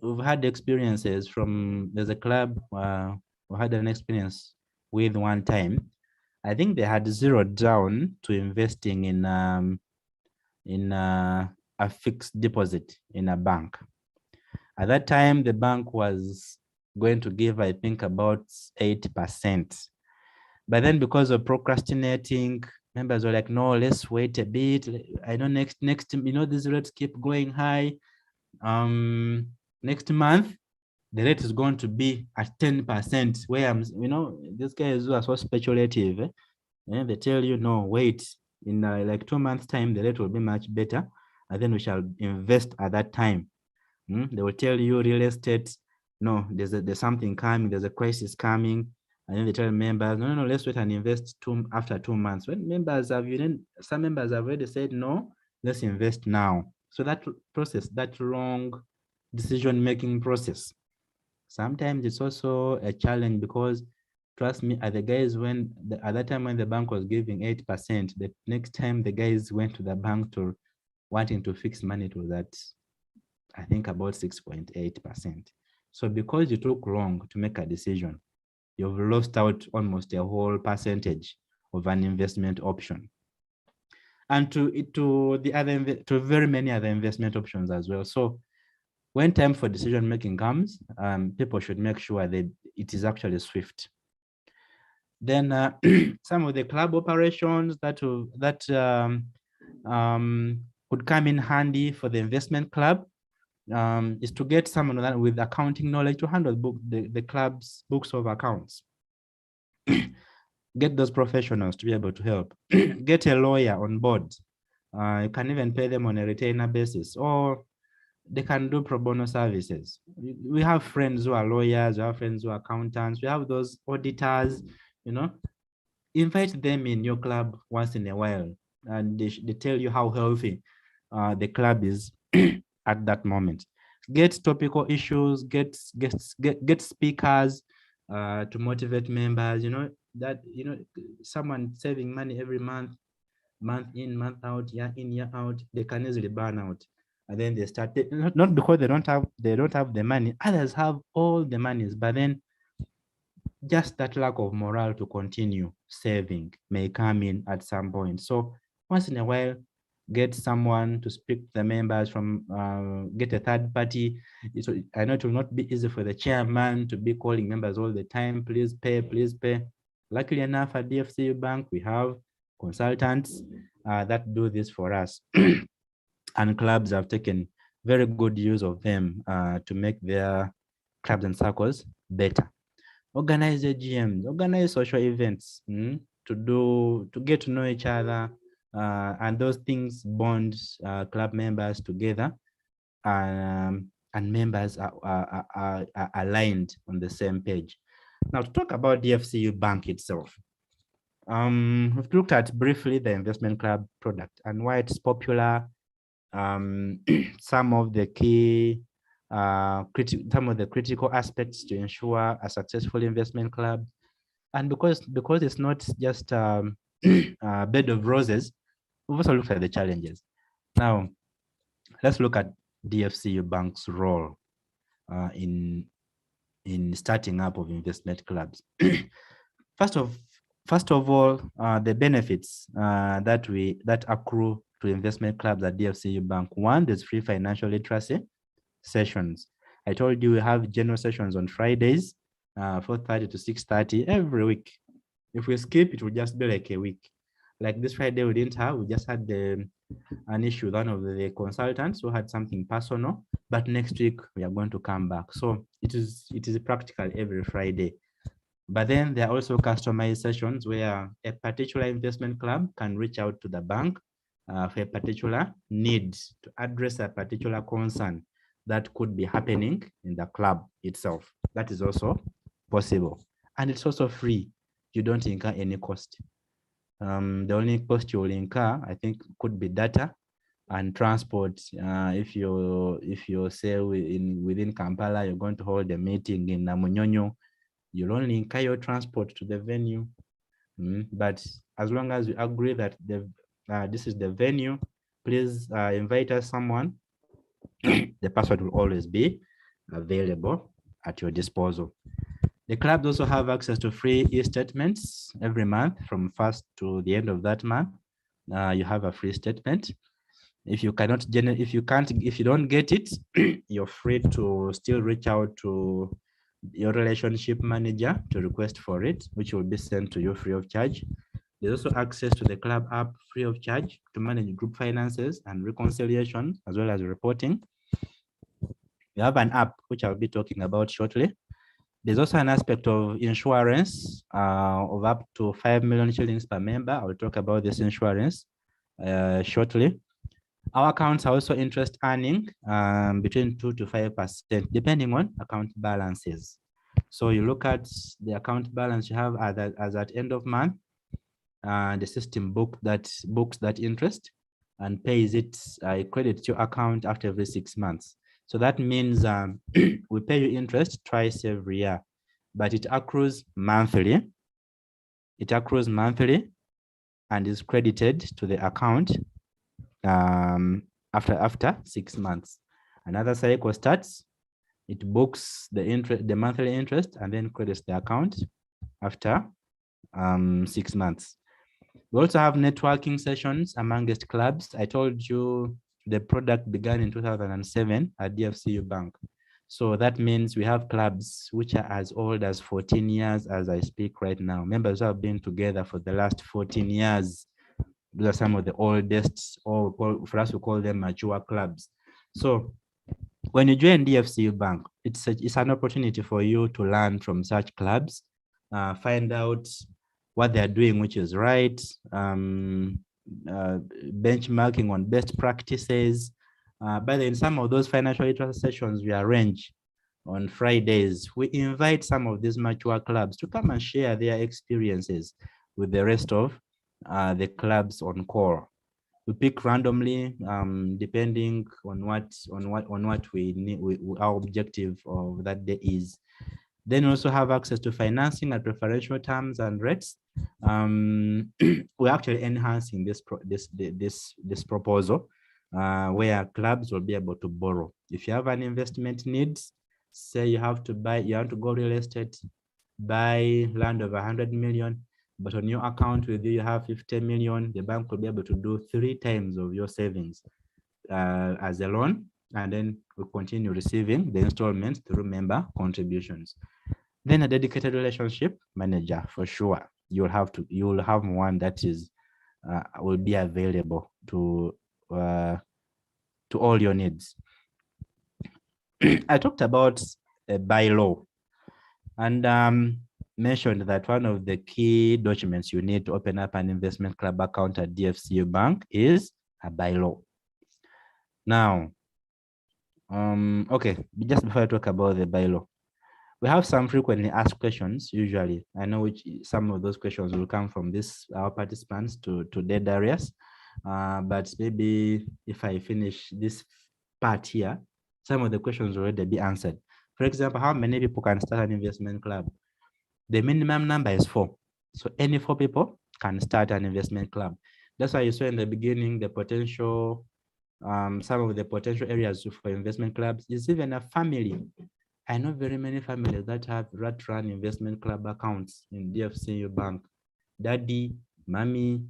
We've had experiences from, there's a club we had an experience with one time. I think they had zeroed down to investing in a fixed deposit in a bank. At that time, the bank was going to give, I think, about 8%. But then because of procrastinating, members were like, no, let's wait a bit. I know next, these rates keep going high. Next month, the rate is going to be at 10%, where these guys who are so speculative, they tell you, no, wait, in like 2 months' time, the rate will be much better, and then we shall invest at that time. They will tell you real estate, no, there's something coming, there's a crisis coming, and then they tell members, no, let's wait and invest after 2 months. When some members have already said, no, let's invest now. So that process, that long decision-making process, sometimes it's also a challenge because, trust me, at that time when the bank was giving 8%, the next time the guys went to the bank to wanting to fix money, it was at, I think, about 6.8%. So because you took long to make a decision, you've lost out almost a whole percentage of an investment option. And to very many other investment options as well. So when time for decision making comes, people should make sure that it is actually swift. Then some of the club operations that could come in handy for the investment club is to get someone with accounting knowledge to handle the club's books of accounts. Get those professionals to be able to help. Get a lawyer on board. You can even pay them on a retainer basis, or they can do pro bono services. We have friends who are lawyers, we have friends who are accountants, we have those auditors, invite them in your club once in a while, and they tell you how healthy the club is at that moment. Get topical issues, get speakers to motivate members, someone saving money every month in, month out, year in, year out, they can easily burn out. And then they start, not because they don't have the money, others have all the monies, but then just that lack of morale to continue saving may come in at some point. So once in a while, get someone to speak to the members from, get a third party. I know it will not be easy for the chairman to be calling members all the time, please pay, please pay. Luckily enough, at DFCU Bank, we have consultants that do this for us. And clubs have taken very good use of them to make their clubs and circles better. Organize AGMs, organize social events to get to know each other, and those things bond club members together, and members are aligned on the same page. Now, to talk about DFCU Bank itself, we've looked at briefly the investment club product and why it's popular, some of the key some of the critical aspects to ensure a successful investment club. And because it's not just a bed of roses, we've also looked at the challenges. Now, let's look at DFCU Bank's role in starting up of investment clubs. First of all, the benefits that accrue to investment clubs at DFCU Bank. One, there's free financial literacy sessions. I told you we have general sessions on Fridays, 4:30 to 6:30 every week. If we skip, it will just be like a week. Like this Friday, we didn't have, we just had an issue with one of the consultants who had something personal, but next week we are going to come back. So it is practical every Friday. But then there are also customized sessions where a particular investment club can reach out to the bank for a particular need to address a particular concern that could be happening in the club itself. That is also possible. And it's also free. You don't incur any cost. The only cost you will incur, I think, could be data and transport. If you say within Kampala, you're going to hold a meeting in Namunyonyo, you'll only incur your transport to the venue. But as long as we agree that this is the venue, please invite us someone, the password will always be available at your disposal. The clubs also have access to free e-statements every month from first to the end of that month. You have a free statement. If you don't get it, you're free to still reach out to your relationship manager to request for it, which will be sent to you free of charge. There's also access to the club app free of charge to manage group finances and reconciliation, as well as reporting. You have an app, which I'll be talking about shortly. There's also an aspect of insurance of up to 5 million shillings per member. I'll talk about this insurance shortly. Our accounts are also interest earning between 2 to 5%, depending on account balances. So you look at the account balance you have as at end of month, the system books that interest and pays it, credits your account after every 6 months. So that means we pay you interest twice every year, but it accrues monthly. It accrues monthly and is credited to the account after 6 months. Another cycle starts. It books the monthly interest and then credits the account after 6 months. We also have networking sessions amongst clubs. I told you the product began in 2007 at DFCU Bank. So that means we have clubs which are as old as 14 years as I speak right now. Members who have been together for the last 14 years. Those are some of the oldest, or for us to call them mature clubs. So when you join DFCU Bank, it's an opportunity for you to learn from such clubs, find out what they're doing, which is right, benchmarking on best practices. But in some of those financial literacy sessions we arrange on Fridays, we invite some of these mature clubs to come and share their experiences with the rest of the clubs on call. We pick randomly, depending on what we need, our objective of that day is. Then we also have access to financing at preferential terms and rates. We're actually enhancing this proposal where clubs will be able to borrow. If you have an investment needs, say you want to go real estate, buy land of 100 million, but on your account with you have 50 million, the bank will be able to do 3 times of your savings as a loan, and then we continue receiving the installments through member contributions. Then a dedicated relationship manager, for sure. You'll have one that is will be available to all your needs. I talked about a bylaw and mentioned that one of the key documents you need to open up an investment club account at DFCU Bank is a bylaw. Now, okay, just before I talk about the bylaw, we have some frequently asked questions. Usually, I know which some of those questions will come from our participants to dead areas. But maybe if I finish this part here, some of the questions will already be answered. For example, how many people can start an investment club? The minimum number is 4. So any 4 people can start an investment club. That's why you saw in the beginning the potential, some of the potential areas for investment clubs is even a family. I know very many families that have run investment club accounts in DFCU Bank. Daddy, mommy,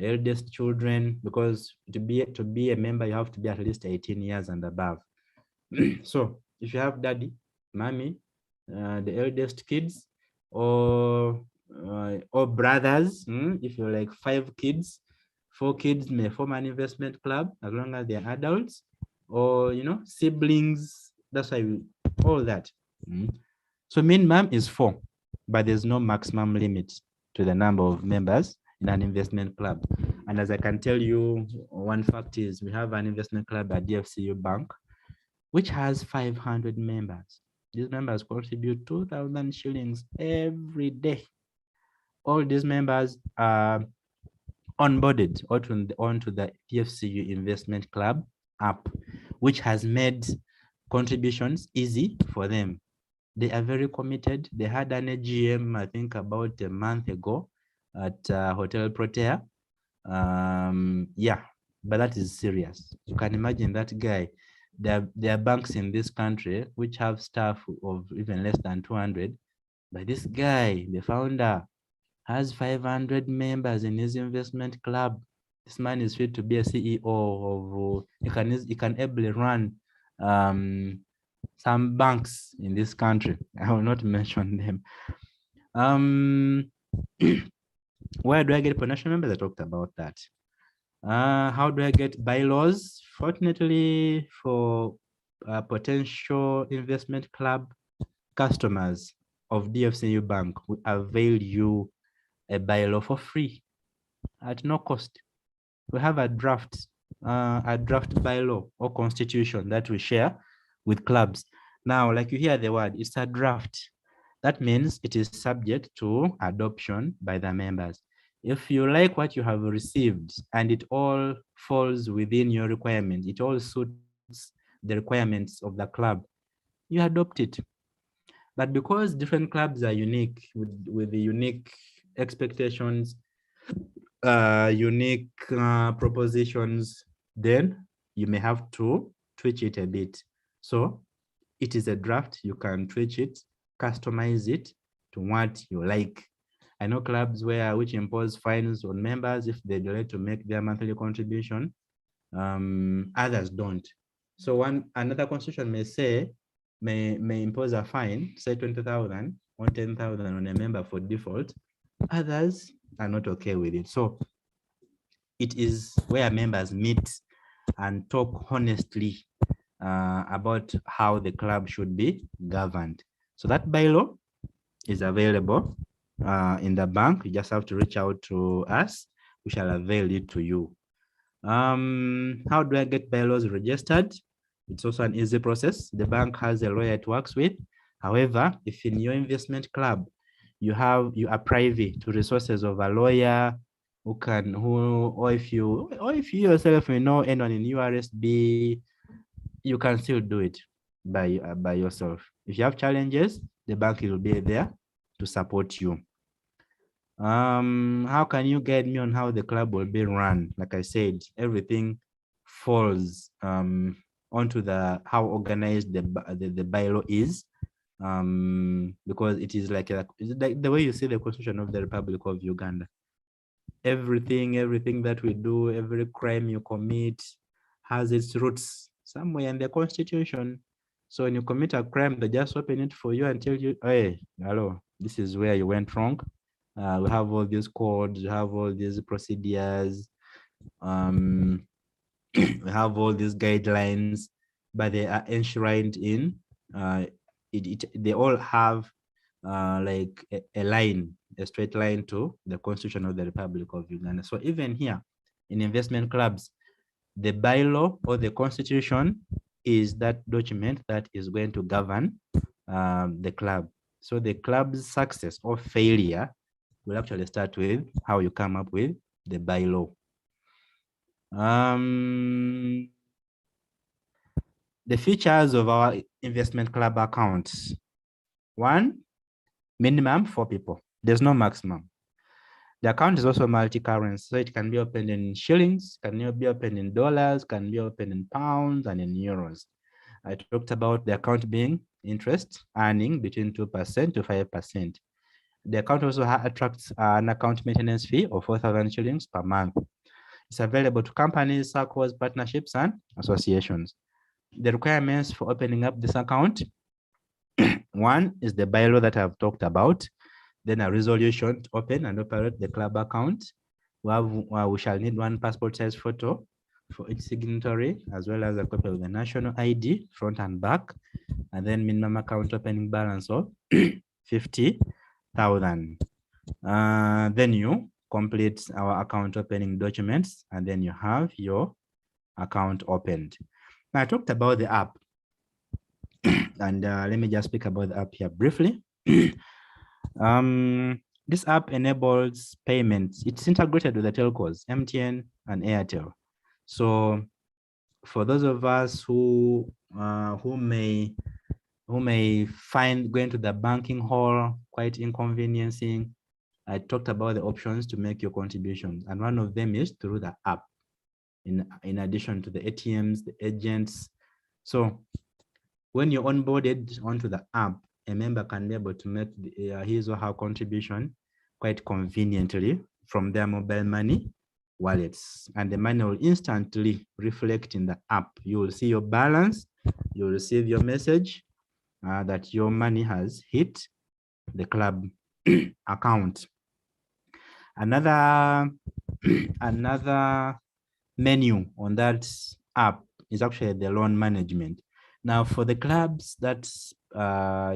eldest children, because to be a member, you have to be at least 18 years and above. So if you have daddy, mommy, the eldest kids, or brothers, if you're like 5 kids, 4 kids may form an investment club as long as they're adults, or siblings. That's why all that. So minimum is 4, but there's no maximum limit to the number of members in an investment club. And as I can tell you, one fact is we have an investment club at DFCU Bank, which has 500 members. These members contribute 2,000 shillings every day. All these members are onboarded onto the DFCU Investment Club app, which has made contributions easy for them. They are very committed. They had an AGM, I think, about a month ago at Hotel Protea. Yeah, but that is serious. You can imagine that guy. There are banks in this country which have staff of even less than 200. But this guy, the founder, has 500 members in his investment club. This man is fit to be a CEO of. He can ably run some banks in this country. I will not mention them. Where do I get potential members? I talked about that. How do I get bylaws? Fortunately for potential investment club customers of DFCU Bank, we avail you a bylaw for free at no cost. We have a draft bylaw or constitution that we share with clubs. Now, like you hear the word, it's a draft. That means it is subject to adoption by the members. If you like what you have received and it all falls within your requirements, it all suits the requirements of the club, you adopt it. But because different clubs are unique with the unique expectations, unique propositions, then you may have to tweak it a bit. So it is a draft. You can tweak it, customize it to what you like. I know clubs which impose fines on members if they delay to make their monthly contribution. Others don't. So another constitution may impose a fine, say 20,000 or 10,000 on a member for default. Others are not okay with it. So it is where members meet and talk honestly about how the club should be governed. So that bylaw is available in the bank. You just have to reach out to us. We shall avail it to you. How do I get bylaws registered? It's also an easy process. The bank has a lawyer it works with. However, if in your investment club you are privy to resources of a lawyer or if you yourself know anyone in URSB, you can still do it by yourself. If you have challenges, the bank will be there to support you. How can you guide me on how the club will be run? Like I said, everything falls onto how organized the bylaw is, because it is like the way you see the Constitution of the Republic of Uganda. Everything that we do, every crime you commit has its roots somewhere in the Constitution. So when you commit a crime, they just open it for you and tell you, hey, hello, this is where you went wrong. We have all these codes, we have all these procedures, we have all these guidelines, but they are enshrined in, they all have like a line, a straight line to the Constitution of the Republic of Uganda. So even here in investment clubs, the bylaw or the Constitution is that document that is going to govern the club. So the club's success or failure will actually start with how you come up with the bylaw. The features of our investment club accounts. One, minimum 4 people. There's no maximum. The account is also multi-currency, so it can be opened in shillings, can be opened in dollars, can be opened in pounds and in euros. I talked about the account being interest earning between 2% to 5%. The account also attracts an account maintenance fee of 4,000 shillings per month. It's available to companies, circles, partnerships, and associations. The requirements for opening up this account, one is the bylaw that I've talked about, then a resolution to open and operate the club account. We shall need one passport size photo for each signatory, as well as a copy of the national ID, front and back, and then minimum account opening balance of 50,000. Then you complete our account opening documents, and then you have your account opened. Now, I talked about the app, and let me just speak about the app here briefly. This app enables payments. It's integrated with the telcos, MTN and Airtel. So for those of us who may find going to the banking hall quite inconveniencing, I talked about the options to make your contributions, and one of them is through the app. In addition to the ATMs, the agents. So when you're onboarded onto the app, a member can be able to make his or her contribution quite conveniently from their mobile money wallets, and the money will instantly reflect in the app. You will see your balance, you will receive your message that your money has hit the club account. Another menu on that app is actually the loan management. Now, for the clubs that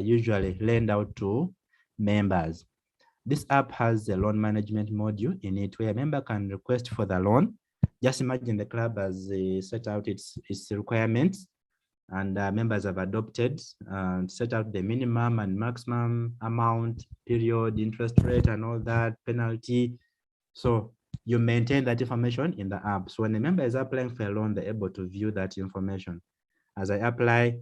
usually lend out to members, this app has a loan management module in it where a member can request for the loan. Just imagine the club has set out its requirements, and members have adopted and set out the minimum and maximum amount, period, interest rate, and all that, penalty. So you maintain that information in the app. So when a member is applying for a loan, they're able to view that information. As I apply,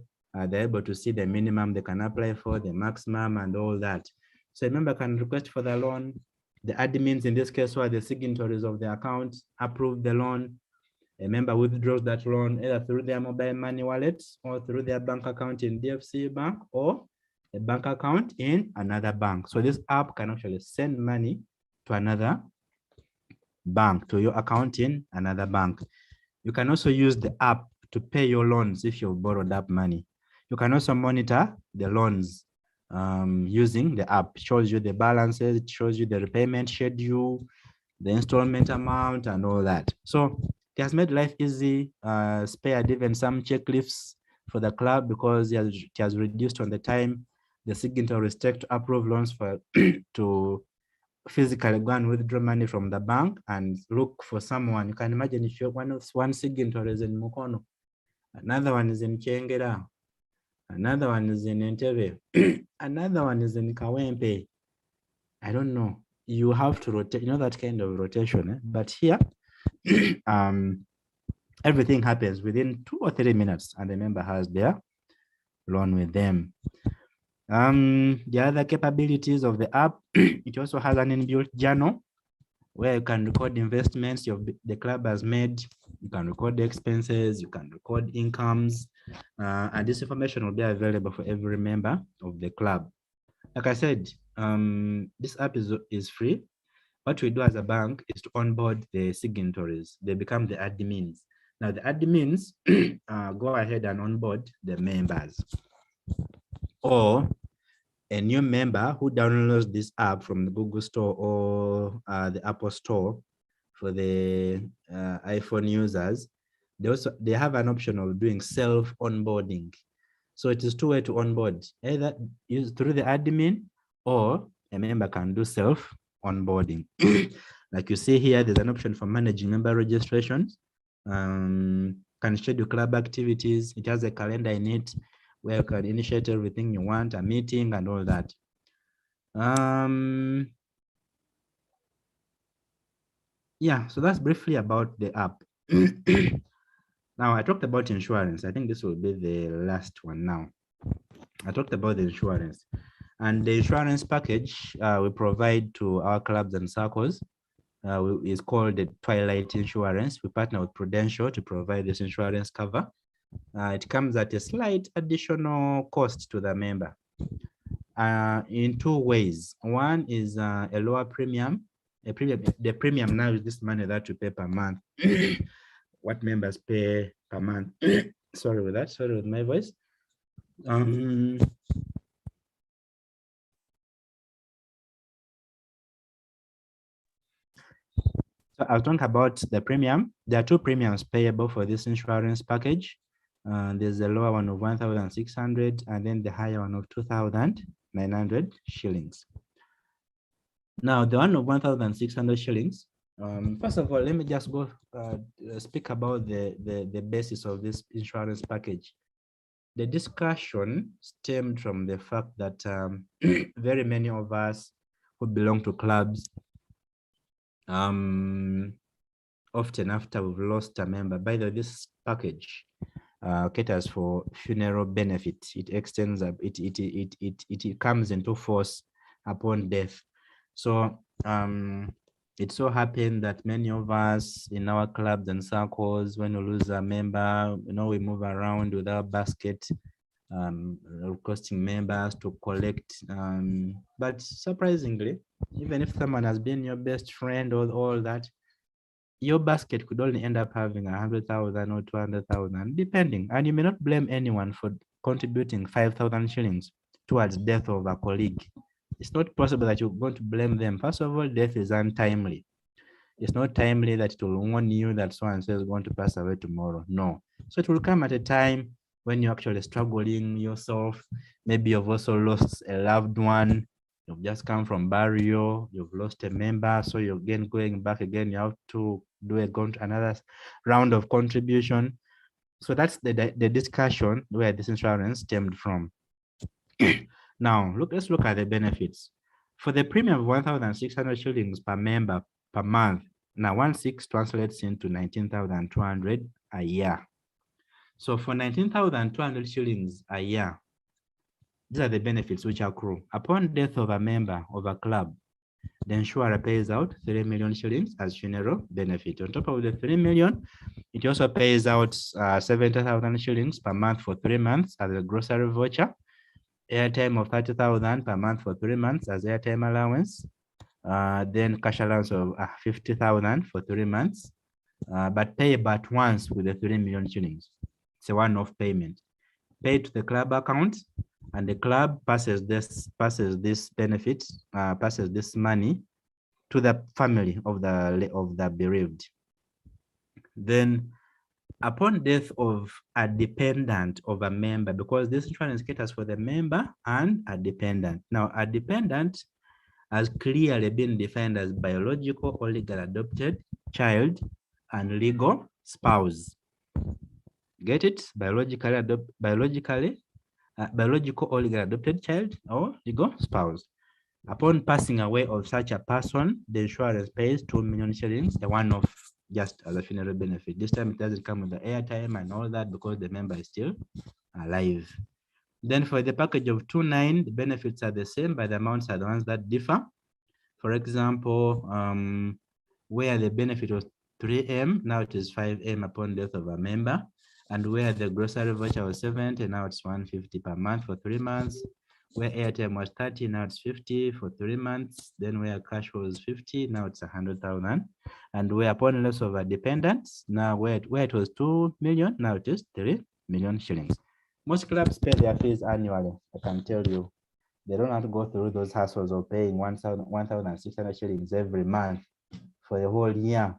they're able to see the minimum they can apply for, the maximum, and all that. So a member can request for the loan. The admins, in this case, who are the signatories of the account, approve the loan. A member withdraws that loan either through their mobile money wallet or through their bank account in DFCU bank or a bank account in another bank. So this app can actually send money to another bank, to your account in another bank. You can also use the app to pay your loans if you've borrowed that money. You can also monitor the loans using the app. It shows you the balances, it shows you the repayment schedule, the installment amount, and all that. So it has made life easy, spared even some checklists for the club because it has reduced on the time the signatories take to approve loans for to physically go and withdraw money from the bank and look for someone. You can imagine if you're one signatory is in Mukono, another one is in Chengera, another one is in Entebbe, another one is in Kawempe. I don't know. You have to rotate, you know, that kind of rotation. Eh? But here, everything happens within 2 or 3 minutes, and the member has their loan with them. The other capabilities of the app, it also has an inbuilt journal where you can record investments the club has made. You can record the expenses, you can record incomes, and this information will be available for every member of the club. Like I said, this app is free. What we do as a bank is to onboard the signatories. They become the admins. Now the admins go ahead and onboard the members. Or a new member who downloads this app from the Google Store or the Apple Store for the iPhone users, they have an option of doing self-onboarding. So it is two-way to onboard, either use through the admin or a member can do self-onboarding. Like you see here, there's an option for managing member registrations. Can schedule club activities. It has a calendar in it where you can initiate everything you want, a meeting and all that. Yeah, so that's briefly about the app. Now, I talked about insurance. I think this will be the last one now. I talked about the insurance. And the insurance package we provide to our clubs and circles is called the Twilight Insurance. We partner with Prudential to provide this insurance cover. It comes at a slight additional cost to the member in two ways. One is a lower premium. The premium now is this money that you pay per month. What members pay per month. Sorry with that. Sorry with my voice. So I'll talk about the premium. There are two premiums payable for this insurance package. There's the lower one of 1,600 and then the higher one of 2,900 shillings. Now, the one of 1,600 shillings, first of all, let me just go speak about the basis of this insurance package. The discussion stemmed from the fact that very many of us who belong to clubs, often after we've lost a member, by the way, this package caters for funeral benefit. It extends up, it comes into force upon death. So it so happened that many of us in our clubs and circles, when we lose a member, we move around with our basket, requesting members to collect. But surprisingly, even if someone has been your best friend or all that, your basket could only end up having 100,000 or 200,000, depending. And you may not blame anyone for contributing 5,000 shillings towards death of a colleague. It's not possible that you're going to blame them. First of all, death is untimely. It's not timely that it will warn you that so-and-so is going to pass away tomorrow. No. So it will come at a time when you're actually struggling yourself. Maybe you've also lost a loved one. You've just come from burial. You've lost a member. So you're again going back again. You have to do another round of contribution. So that's the discussion where this insurance stemmed from. Now, let's look at the benefits. For the premium of 1,600 shillings per member per month, now 1,600 translates into 19,200 a year. So for 19,200 shillings a year, these are the benefits which accrue. Upon death of a member of a club, the insurer pays out 3 million shillings as funeral benefit. On top of the 3 million, it also pays out 70,000 shillings per month for 3 months as a grocery voucher, airtime of 30,000 per month for 3 months as airtime allowance, then cash allowance of 50,000 for 3 months, but pay but once with the 3 million shillings. It's a one-off payment. Paid to the club account, and the club passes this benefit, passes this money to the family of the bereaved. Then, upon death of a dependent of a member, because this insurance caters for the member and a dependent. Now, a dependent has clearly been defined as biological or legal adopted child and legal spouse. Get it? Biological or legal adopted child or legal spouse. Upon passing away of such a person, the insurance pays 2 million shillings, the one-off, just as a funeral benefit. This time it doesn't come with the airtime and all that because the member is still alive. Then for the package of 2.9, the benefits are the same, but the amounts are the ones that differ. For example, where the benefit was 3M, now it is 5M upon death of a member. And where the grocery voucher was 70, now it's 150 per month for 3 months. Where airtime was 30, now it's 50 for 3 months. Then where cash was 50, now it's 100,000. And where upon loss of a dependent, now where it was 2 million, now it is 3 million shillings. Most clubs pay their fees annually, I can tell you. They don't have to go through those hassles of paying 1,600 shillings every month for the whole year,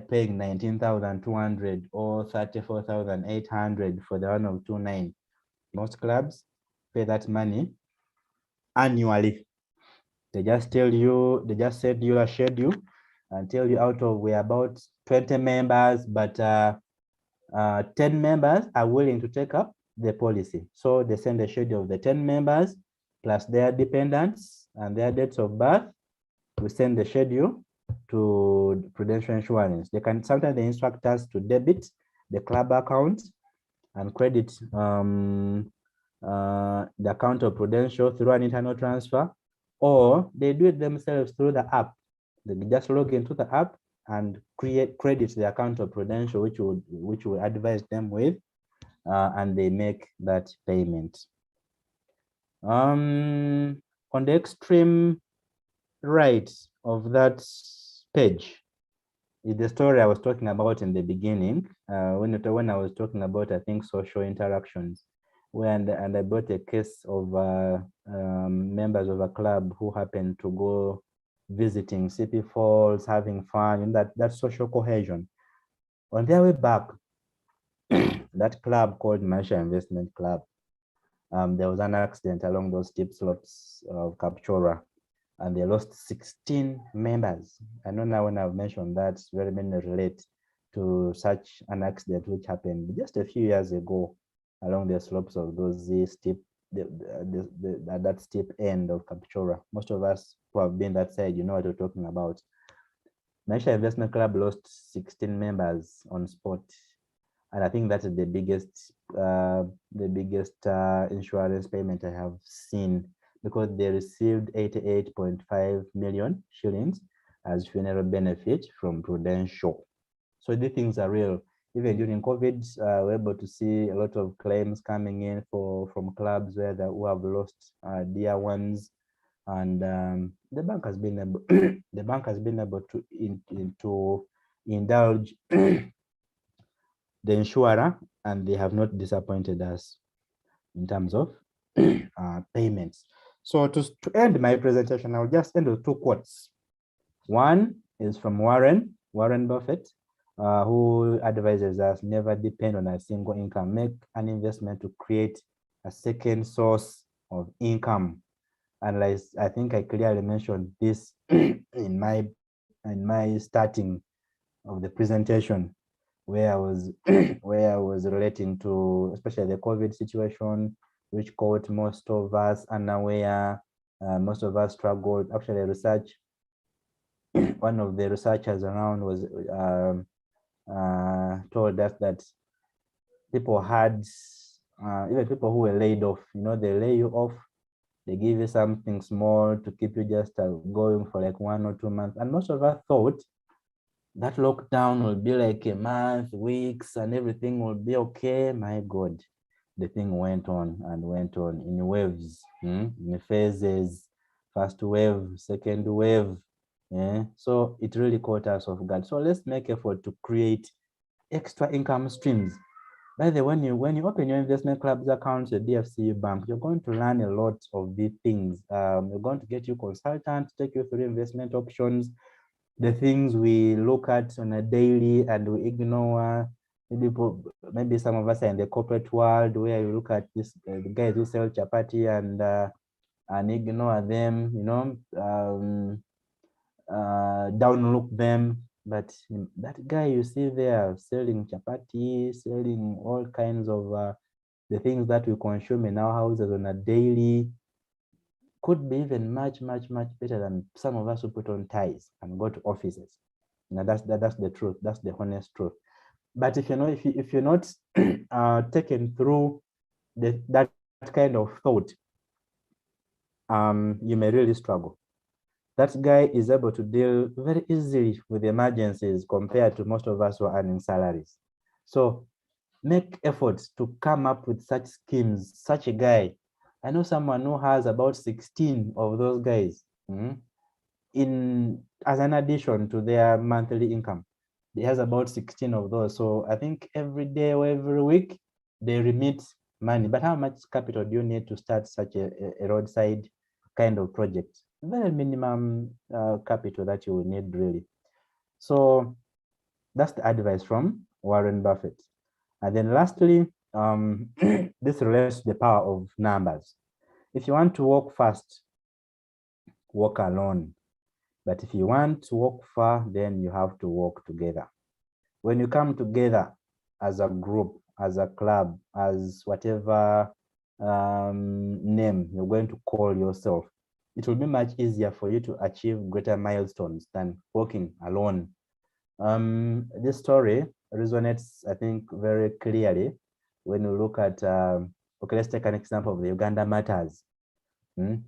paying 19,200 or 34,800 for the 1,029. Most clubs pay that money annually. They just tell you, they just send you a schedule and tell you out of we're about 20 members, but 10 members are willing to take up the policy. So they send a schedule of the 10 members plus their dependents and their dates of birth. We send the schedule to Prudential Insurance. They can sometimes they instruct us to debit the club account and credit the account of Prudential through an internal transfer, or they do it themselves through the app. They just log into the app and credit the account of Prudential, which will advise them with, and they make that payment. On the extreme right of that page is the story I was talking about in the beginning, when I was talking about, I think, social interactions, and I brought a case of members of a club who happened to go visiting CP Falls, having fun, and that social cohesion. On their way back, that club called Maisha Investment Club, there was an accident along those steep slopes of Kapchora, and they lost 16 members. I know now when I've mentioned that, very many relate to such an accident which happened just a few years ago along the slopes of those steep, that steep end of Kapchora. Most of us who have been that side, you know what we're talking about. Maisha Investment Club lost 16 members on spot, and I think that is the biggest insurance payment I have seen, because they received 88.5 million shillings as funeral benefit from Prudential. So these things are real. Even during COVID, we're able to see a lot of claims coming in from clubs who have lost dear ones, and the bank has been able the bank has been able to indulge the insurer, and they have not disappointed us in terms of payments. So to end my presentation, I'll just end with two quotes. One is from Warren Buffett, who advises us never depend on a single income. Make an investment to create a second source of income. And like, I think I clearly mentioned this in my starting of the presentation, where I was relating to especially the COVID situation, which caught most of us unaware. Most of us struggled. Actually, research. One of the researchers around was told us that people had, even people who were laid off, they lay you off, they give you something small to keep you just going for like 1 or 2 months. And most of us thought that lockdown will be like a month, weeks, and everything will be okay. My God, the thing went on and went on in waves, in phases, first wave, second wave. Yeah. So it really caught us off guard. So let's make effort to create extra income streams. By the way, when you open your investment club's account at DFCU Bank, you're going to learn a lot of these things. You're going to get your consultant, take you through investment options, the things we look at on a daily and we ignore. Maybe some of us are in the corporate world where you look at this the guys who sell chapati and ignore them, downlook them. But that guy you see there selling chapati, selling all kinds of the things that we consume in our houses on a daily, could be even much better than some of us who put on ties and go to offices. Now that's the truth. That's the honest truth. But if you're not taken through that kind of thought, you may really struggle. That guy is able to deal very easily with emergencies compared to most of us who are earning salaries. So make efforts to come up with such schemes. Such a guy, I know someone who has about 16 of those guys as an addition to their monthly income. He has about 16 of those. So I think every day or every week they remit money, but how much capital do you need to start such a roadside kind of project? Very minimum capital that you will need, really. So that's the advice from Warren Buffett. And then lastly, this relates to the power of numbers. If you want to walk fast, walk alone. But if you want to walk far, then you have to walk together. When you come together as a group, as a club, as whatever name you're going to call yourself, it will be much easier for you to achieve greater milestones than walking alone. This story resonates, I think, very clearly when you look at, okay, let's take an example of the Uganda Matters.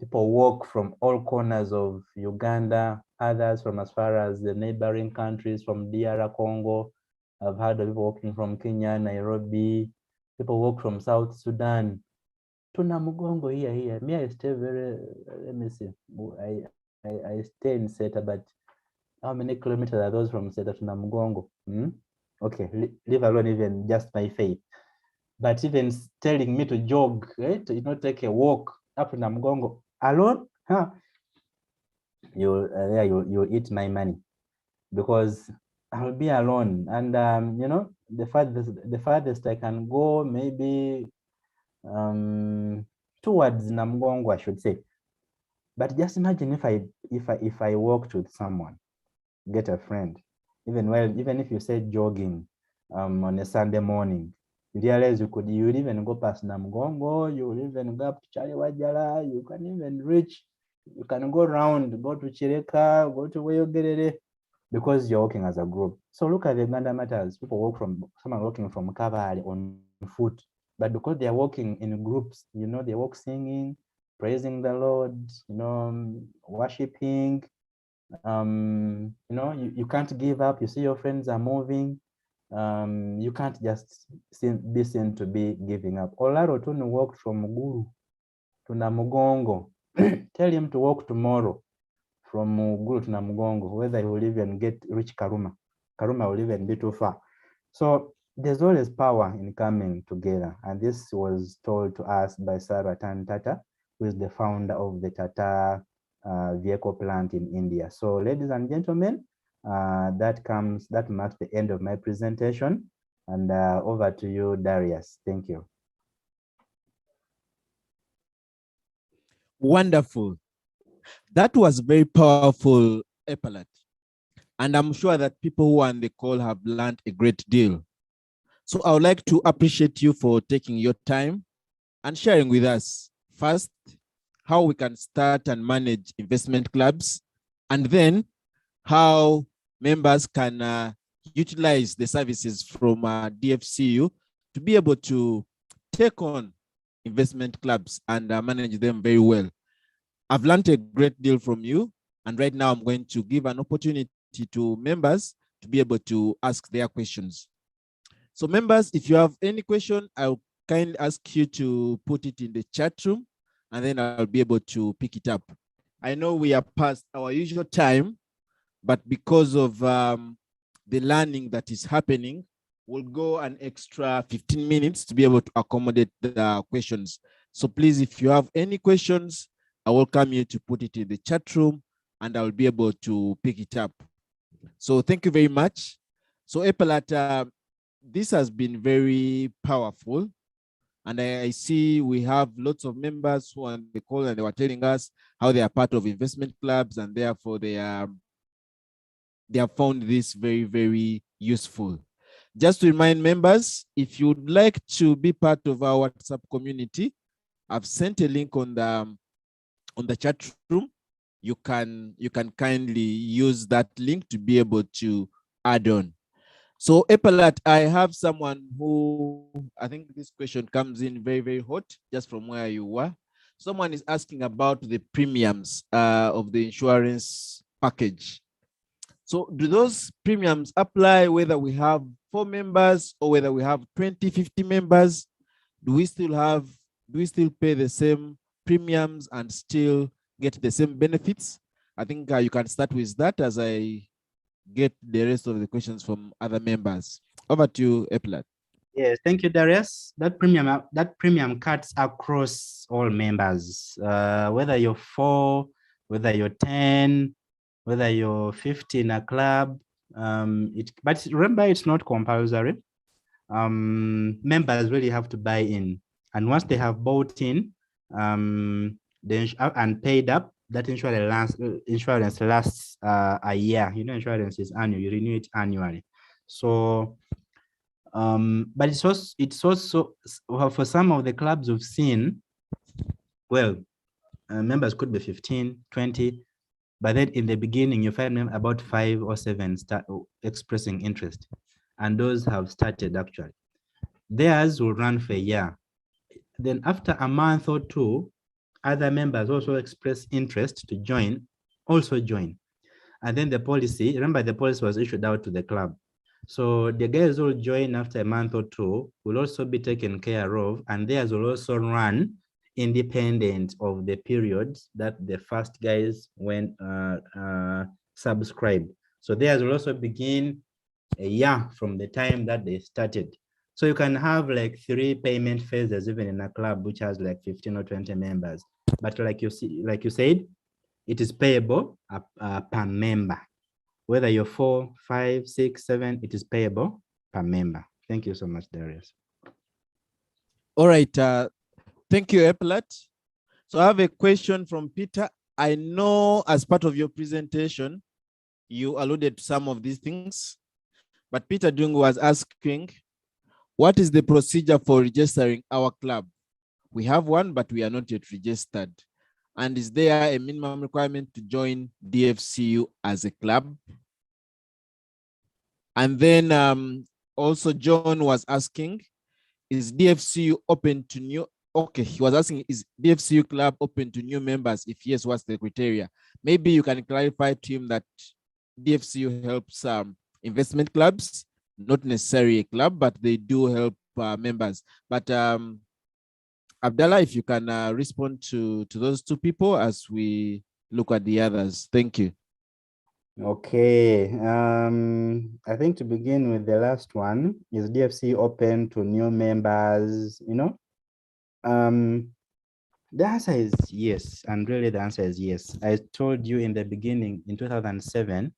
People walk from all corners of Uganda, others from as far as the neighboring countries, from DR Congo. I've heard of people walking from Kenya, Nairobi. People walk from South Sudan. Tuna Mugongo here. Me, I stay very, let me see. I stay in Seta, but how many kilometers are those from Seta to Namugongo? Okay, leave alone even just my faith. But even telling me to jog, to take a walk up to Namugongo alone, you'll eat my money, because I'll be alone. And the farthest I can go, maybe towards Namugongo, I should say. But just imagine if I walked with someone, get a friend, even if you say jogging on a Sunday morning, you realize you'll even go past Namugongo, you'll even go up to Chaliwajala, you can even reach, you can go around, go to Chireka, go to Weyogerere, because you're walking as a group. So look at the Uganda Matters. People someone walking from Kavari on foot, but because they're walking in groups, they walk singing, praising the Lord, worshiping. You can't give up. You see your friends are moving. You can't just be seen to be giving up. Olaro Tunu walked from Muguru to Namugongo. Tell him to walk tomorrow from Muguru to Namugongo, whether he will even reach Karuma. Karuma will even be too far. So there's always power in coming together. And this was told to us by Sir Ratan Tata, who is the founder of the Tata vehicle plant in India. So ladies and gentlemen, that marks the end of my presentation. And over to you, Darius. Thank you. Wonderful. That was very powerful, Epalat. And I'm sure that people who are on the call have learned a great deal. So I would like to appreciate you for taking your time and sharing with us, first, how we can start and manage investment clubs, and then how members can utilize the services from DFCU to be able to take on investment clubs and manage them very well. I've learned a great deal from you, and right now I'm going to give an opportunity to members to be able to ask their questions. So members, if you have any question, I'll kindly ask you to put it in the chat room, and then I'll be able to pick it up. I know we are past our usual time, but because of the learning that is happening, we'll go an extra 15 minutes to be able to accommodate the questions. So please, if you have any questions, I welcome you to put it in the chat room, and I'll be able to pick it up. So thank you very much. So Epalat, this has been very powerful. And I see we have lots of members who are on the call, and they were telling us how they are part of investment clubs, and therefore they have found this very, very useful. Just to remind members, if you'd like to be part of our WhatsApp community, I've sent a link on the chat room. You can kindly use that link to be able to add on. So Epalat, I have someone who, I think this question comes in very, very hot, just from where you were. Someone is asking about the premiums of the insurance package. So do those premiums apply whether we have 4 members or whether we have 20, 50 members? Do we still pay the same premiums and still get the same benefits? I think you can start with that as I get the rest of the questions from other members. Over to you, Epalat. Yes, thank you, Darius. That premium cuts across all members, whether you're 4, whether you're 10, whether you're 50 in a club. But remember, it's not compulsory. Members really have to buy in, and once they have bought in, and paid up, that insurance lasts a year. You know, insurance is annual; you renew it annually. So. But it's also well, for some of the clubs we've seen, well, members could be 15, 20, but then in the beginning you find them about 5 or 7 start expressing interest, and those have started actually. Theirs will run for a year. Then after a month or 2, other members also express interest to join, also join. And then the policy, remember the policy was issued out to the club. So the guys who will join after a month or 2 will also be taken care of, and theirs will also run independent of the periods that the first guys went subscribed. So theirs will also begin a year from the time that they started. So you can have like 3 payment phases even in a club which has like 15 or 20 members. But like you said, it is payable per member. Whether you're 4, 5, 6, 7, it is payable per member. Thank you so much, Darius. All right. Thank you, Epalat. So I have a question from Peter. I know as part of your presentation, you alluded to some of these things, but Peter Dung was asking, what is the procedure for registering our club? We have one, but we are not yet registered. And is there a minimum requirement to join DFCU as a club? And then also John was asking, is DFCU open to new? Okay, he was asking, is DFCU club open to new members? If yes, what's the criteria? Maybe you can clarify to him that DFCU helps investment clubs, not necessarily a club, but they do help members. But Abdallah, if you can respond to those 2 people as we look at the others. Thank you. Okay, I think to begin with the last one, is DFC open to new members? You know, the answer is yes, and really the answer is yes. I told you in the beginning in 2007,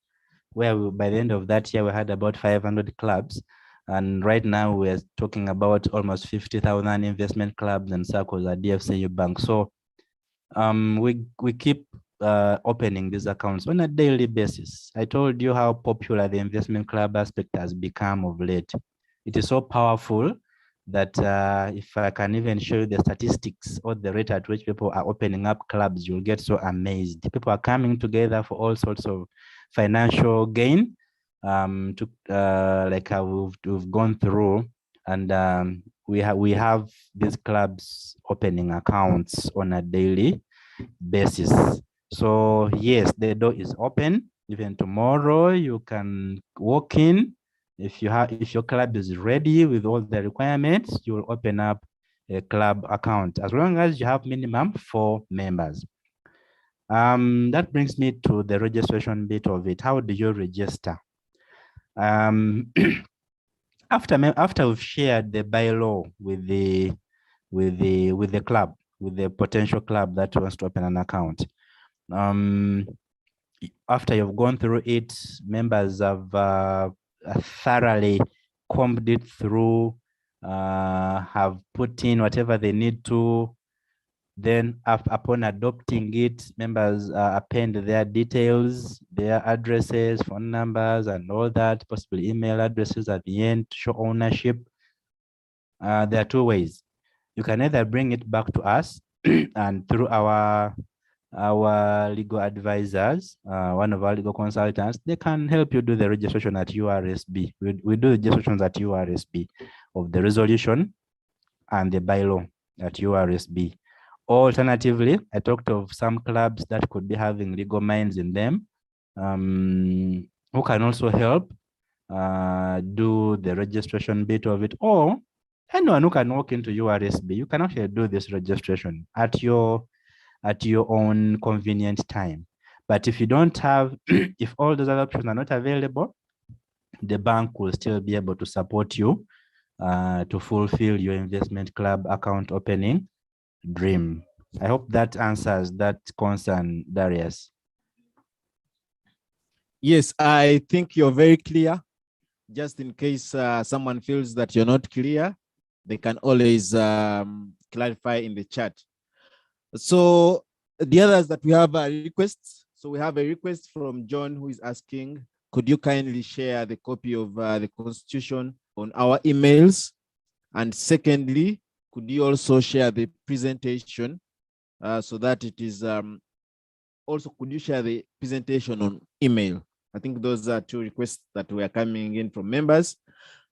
where by the end of that year we had about 500 clubs, and right now we're talking about almost 50,000 investment clubs and circles at DFCU Bank. So we keep opening these accounts on a daily basis. I told you how popular the investment club aspect has become of late. It is so powerful that if I can even show you the statistics or the rate at which people are opening up clubs, you'll get so amazed. People are coming together for all sorts of financial gain, to like how we've gone through, and we have these clubs opening accounts on a daily basis. So yes, the door is open. Even tomorrow you can walk in. If your club is ready with all the requirements, you will open up a club account as long as you have minimum 4 members. That brings me to the registration bit of it. How do you register? After we've shared the bylaw with the club, with the potential club that wants to open an account, after you've gone through it, members have thoroughly combed it through, have put in whatever they need to. Then upon adopting it, members append their details, their addresses, phone numbers, and all that, possibly email addresses at the end to show ownership. There are 2 ways. You can either bring it back to us and through our legal advisors, one of our legal consultants, they can help you do the registration at URSB. We do registrations at URSB of the resolution and the bylaw at URSB. Alternatively, I talked of some clubs that could be having legal minds in them, who can also help do the registration bit of it, or anyone who can walk into URSB. You can actually do this registration at your own convenient time. But if you don't have, if all those other options are not available, the bank will still be able to support you to fulfill your investment club account opening dream. I hope that answers that concern, Darius. Yes, I think you're very clear. Just in case someone feels that you're not clear, they can always clarify in the chat. So the others that we have are requests. So we have a request from John who is asking, could you kindly share the copy of the Constitution on our emails? And secondly, could you also share the presentation so that it is also, could you share the presentation on email? I think those are two requests that were coming in from members.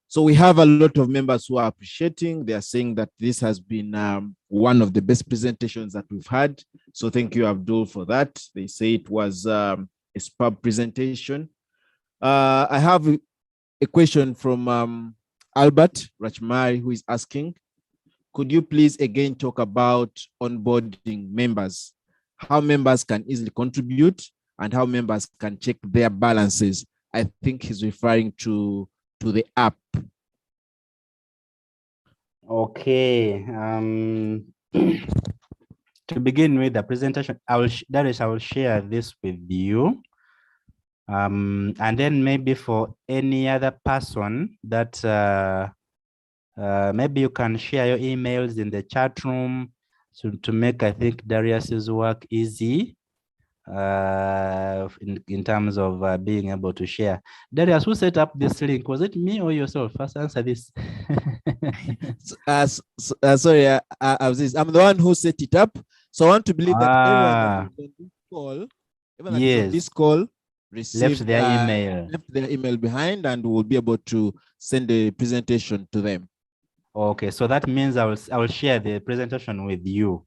So we have a lot of members who are appreciating. They are saying that this has been one of the best presentations that we've had. So thank you, Abdul, for that. They say it was a superb presentation. I have a question from Albert Rachmari, who is asking, could you please again talk about onboarding members? How members can easily contribute and how members can check their balances? I think he's referring to the app. Okay. To begin with the presentation, I will share this with you. And then maybe for any other person that maybe you can share your emails in the chat room to make, I think, Darius's work easy in terms of being able to share. Darius, who set up this link? Was it me or yourself? First answer this. Sorry, I'm the one who set it up. So I want to believe that everyone that is on this call, everyone that is on this call received left their email behind, and will be able to send the presentation to them. Okay, so that means I will share the presentation with you.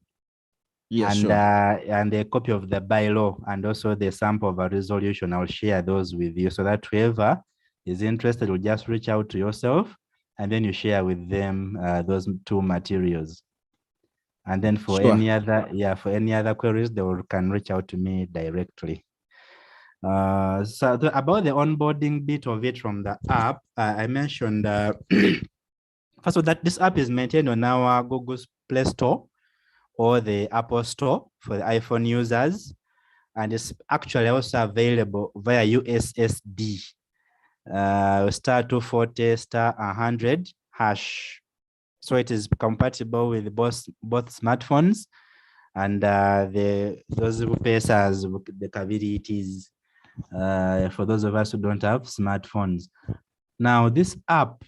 Yes, and sure. And a copy of the bylaw and also the sample of a resolution. I'll share those with you so that whoever is interested will just reach out to yourself and then you share with them those two materials. And then for any other queries, they can reach out to me directly. So about the onboarding bit of it from the app, I mentioned first of all that this app is maintained on our Google Play Store or the Apple Store for the iPhone users, and it's actually also available via USSD, star 240 star 100 hash. So it is compatible with both smartphones and those who pace as the capabilities for those of us who don't have smartphones. Now this app,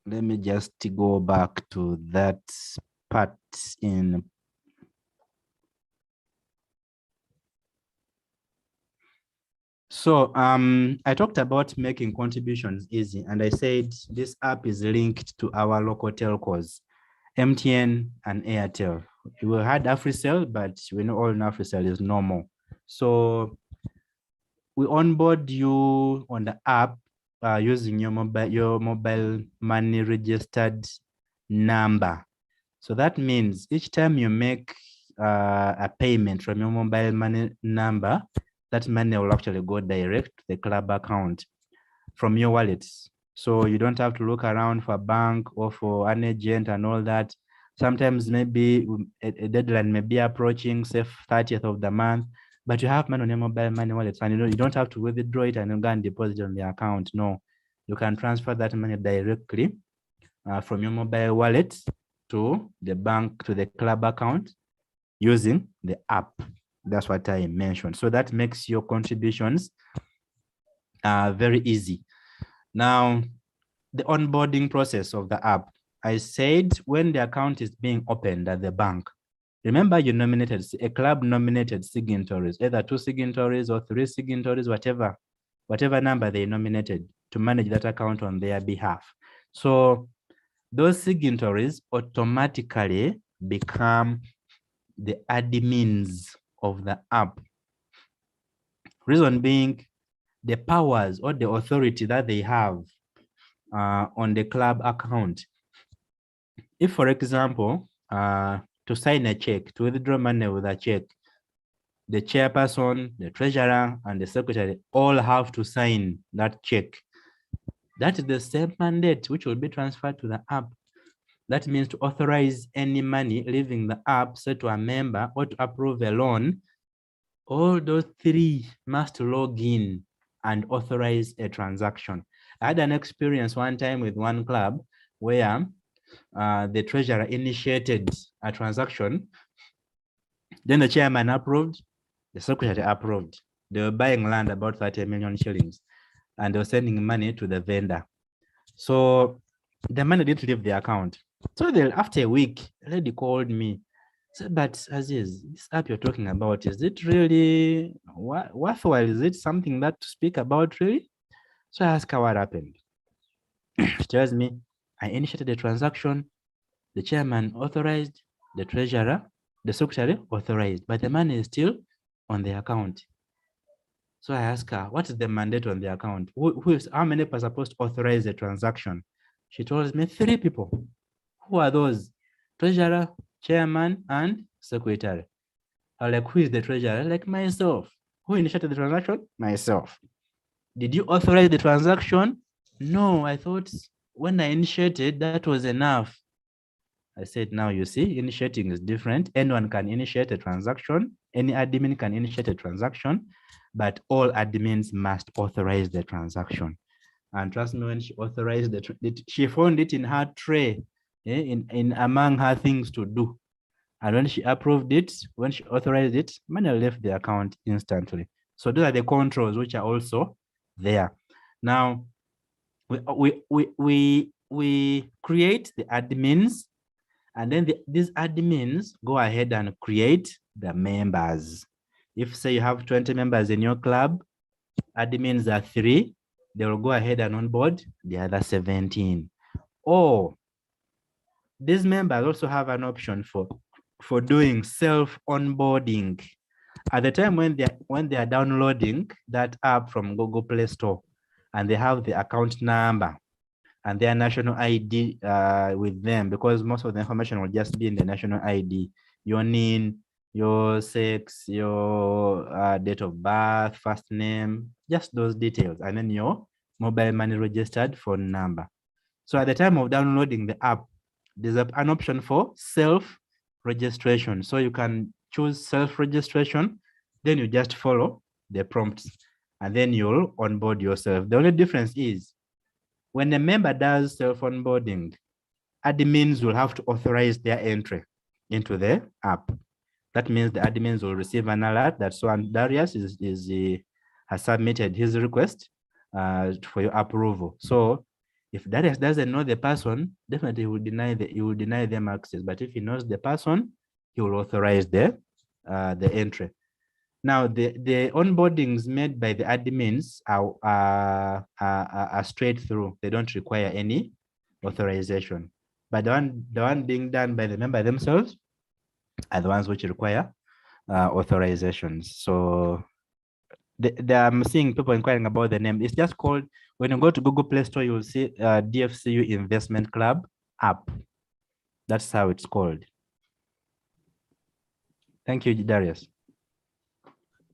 let me just go back to that part in. So I talked about making contributions easy, and I said this app is linked to our local telcos, MTN and Airtel. We had AfriCell, but we know all AfriCell is normal. So we onboard you on the app using your mobile money registered number. So that means each time you make a payment from your mobile money number, that money will actually go direct to the club account from your wallets. So you don't have to look around for a bank or for an agent and all that. Sometimes maybe a deadline may be approaching, say 30th of the month, but you have money on your mobile money wallets, and you don't have to withdraw it and go and deposit it on the account. No, you can transfer that money directly from your mobile wallet to the bank, to the club account using the app. That's what I mentioned. So that makes your contributions very easy. Now, the onboarding process of the app. I said when the account is being opened at the bank, remember you nominated, a club nominated signatories, either 2 signatories or 3 signatories, whatever number they nominated to manage that account on their behalf. So those signatories automatically become the admins of the app. Reason being, the powers or the authority that they have on the club account. If, for example, to sign a check, to withdraw money with a check, the chairperson, the treasurer, and the secretary all have to sign that check. That is the same mandate which will be transferred to the app. That means to authorize any money leaving the app, say to a member, or to approve a loan, all those three must log in and authorize a transaction. I had an experience one time with one club where the treasurer initiated a transaction, then the chairman approved, the secretary approved. They were buying land about 30 million shillings and they were sending money to the vendor. So the money didn't leave the account. So then after a week, a lady called me. Said, but Aziz, this app you're talking about, is it really worthwhile? Is it something that to speak about really? So I asked her what happened. She tells me, I initiated the transaction, the chairman authorized, the treasurer, the secretary authorized, but the money is still on the account. So I asked her, what is the mandate on the account? How many people are supposed to authorize the transaction? She told me 3 people. Who are those? Treasurer, chairman, and secretary. I was like, who is the treasurer? Like, myself. Who initiated the transaction? Myself. Did you authorize the transaction? No, I thought when I initiated, that was enough. I said, now you see, initiating is different. Anyone can initiate a transaction. Any admin can initiate a transaction, but all admins must authorize the transaction. And trust me, when she authorized she found it in her tray, in among her things to do. And when she approved it, when she authorized it, money left the account instantly. So those are the controls which are also there. Now, we create the admins, and then these admins go ahead and create the members. If say you have 20 members in your club, admins are 3, they will go ahead and onboard the other 17. Or these members also have an option for doing self-onboarding. At the time when they are downloading that app from Google Play Store and they have the account number and their national ID with them, because most of the information will just be in the national ID, your name, your sex, your date of birth, first name, just those details, and then your mobile money registered phone number. So at the time of downloading the app, there's an option for self-registration. So you can choose self-registration, then you just follow the prompts, and then you'll onboard yourself. The only difference is when a member does self-onboarding, admins will have to authorize their entry into the app. That means the admins will receive an alert that Swan Darius has submitted his request for your approval. So if Darius doesn't know the person, definitely he will deny them access. But if he knows the person, he will authorize the entry. Now, the onboardings made by the admins are straight through. They don't require any authorization. But the one being done by the member themselves are the ones which require authorizations. So I'm seeing people inquiring about the name. It's just called, when you go to Google Play Store, you'll see DFCU Investment Club app. That's how it's called. Thank you, Darius.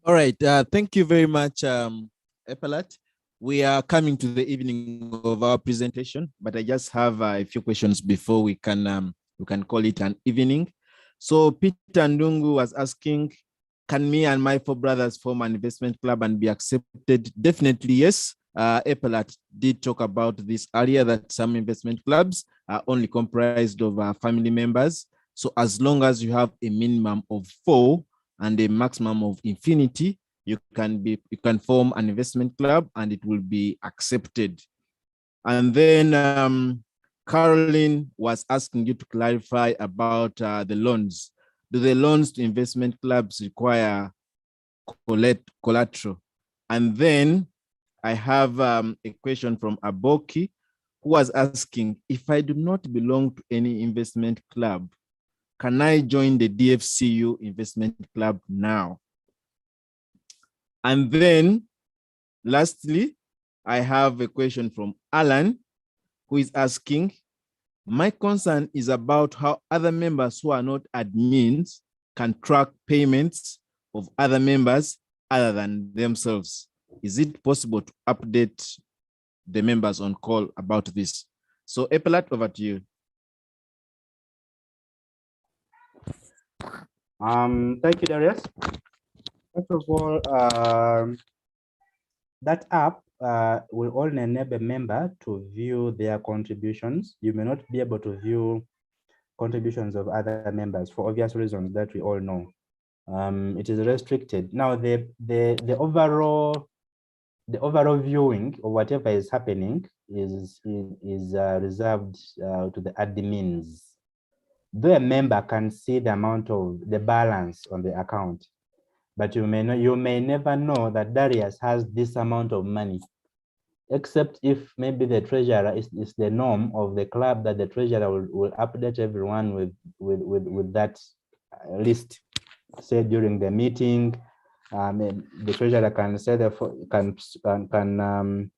All right. Thank you very much, Epalat. We are coming to the evening of our presentation, but I just have a few questions before we can call it an evening. So Peter Ndungu was asking, can me and my 4 brothers form an investment club and be accepted? Definitely yes. Epalat did talk about this earlier, that some investment clubs are only comprised of family members. So as long as you have a minimum of 4 and a maximum of infinity, you can form an investment club and it will be accepted. And then Caroline was asking you to clarify about the loans. Do the loans to investment clubs require collateral? And then I have a question from Aboki, who was asking, if I do not belong to any investment club, can I join the DFCU investment club now? And then lastly, I have a question from Alan, who is asking, my concern is about how other members who are not admins can track payments of other members other than themselves. Is it possible to update the members on call about this. So Epalat, over to you. Thank you, Darius. First of all, that app will only enable a member to view their contributions. You may not be able to view contributions of other members for obvious reasons that we all know. It is restricted. Now, the overall viewing of whatever is happening is reserved to the admins. Though a member can see the amount of the balance on the account, but you may never know that Darius has this amount of money, except if maybe the treasurer is the norm of the club, that the treasurer will update everyone with that list, say during the meeting. The treasurer can say can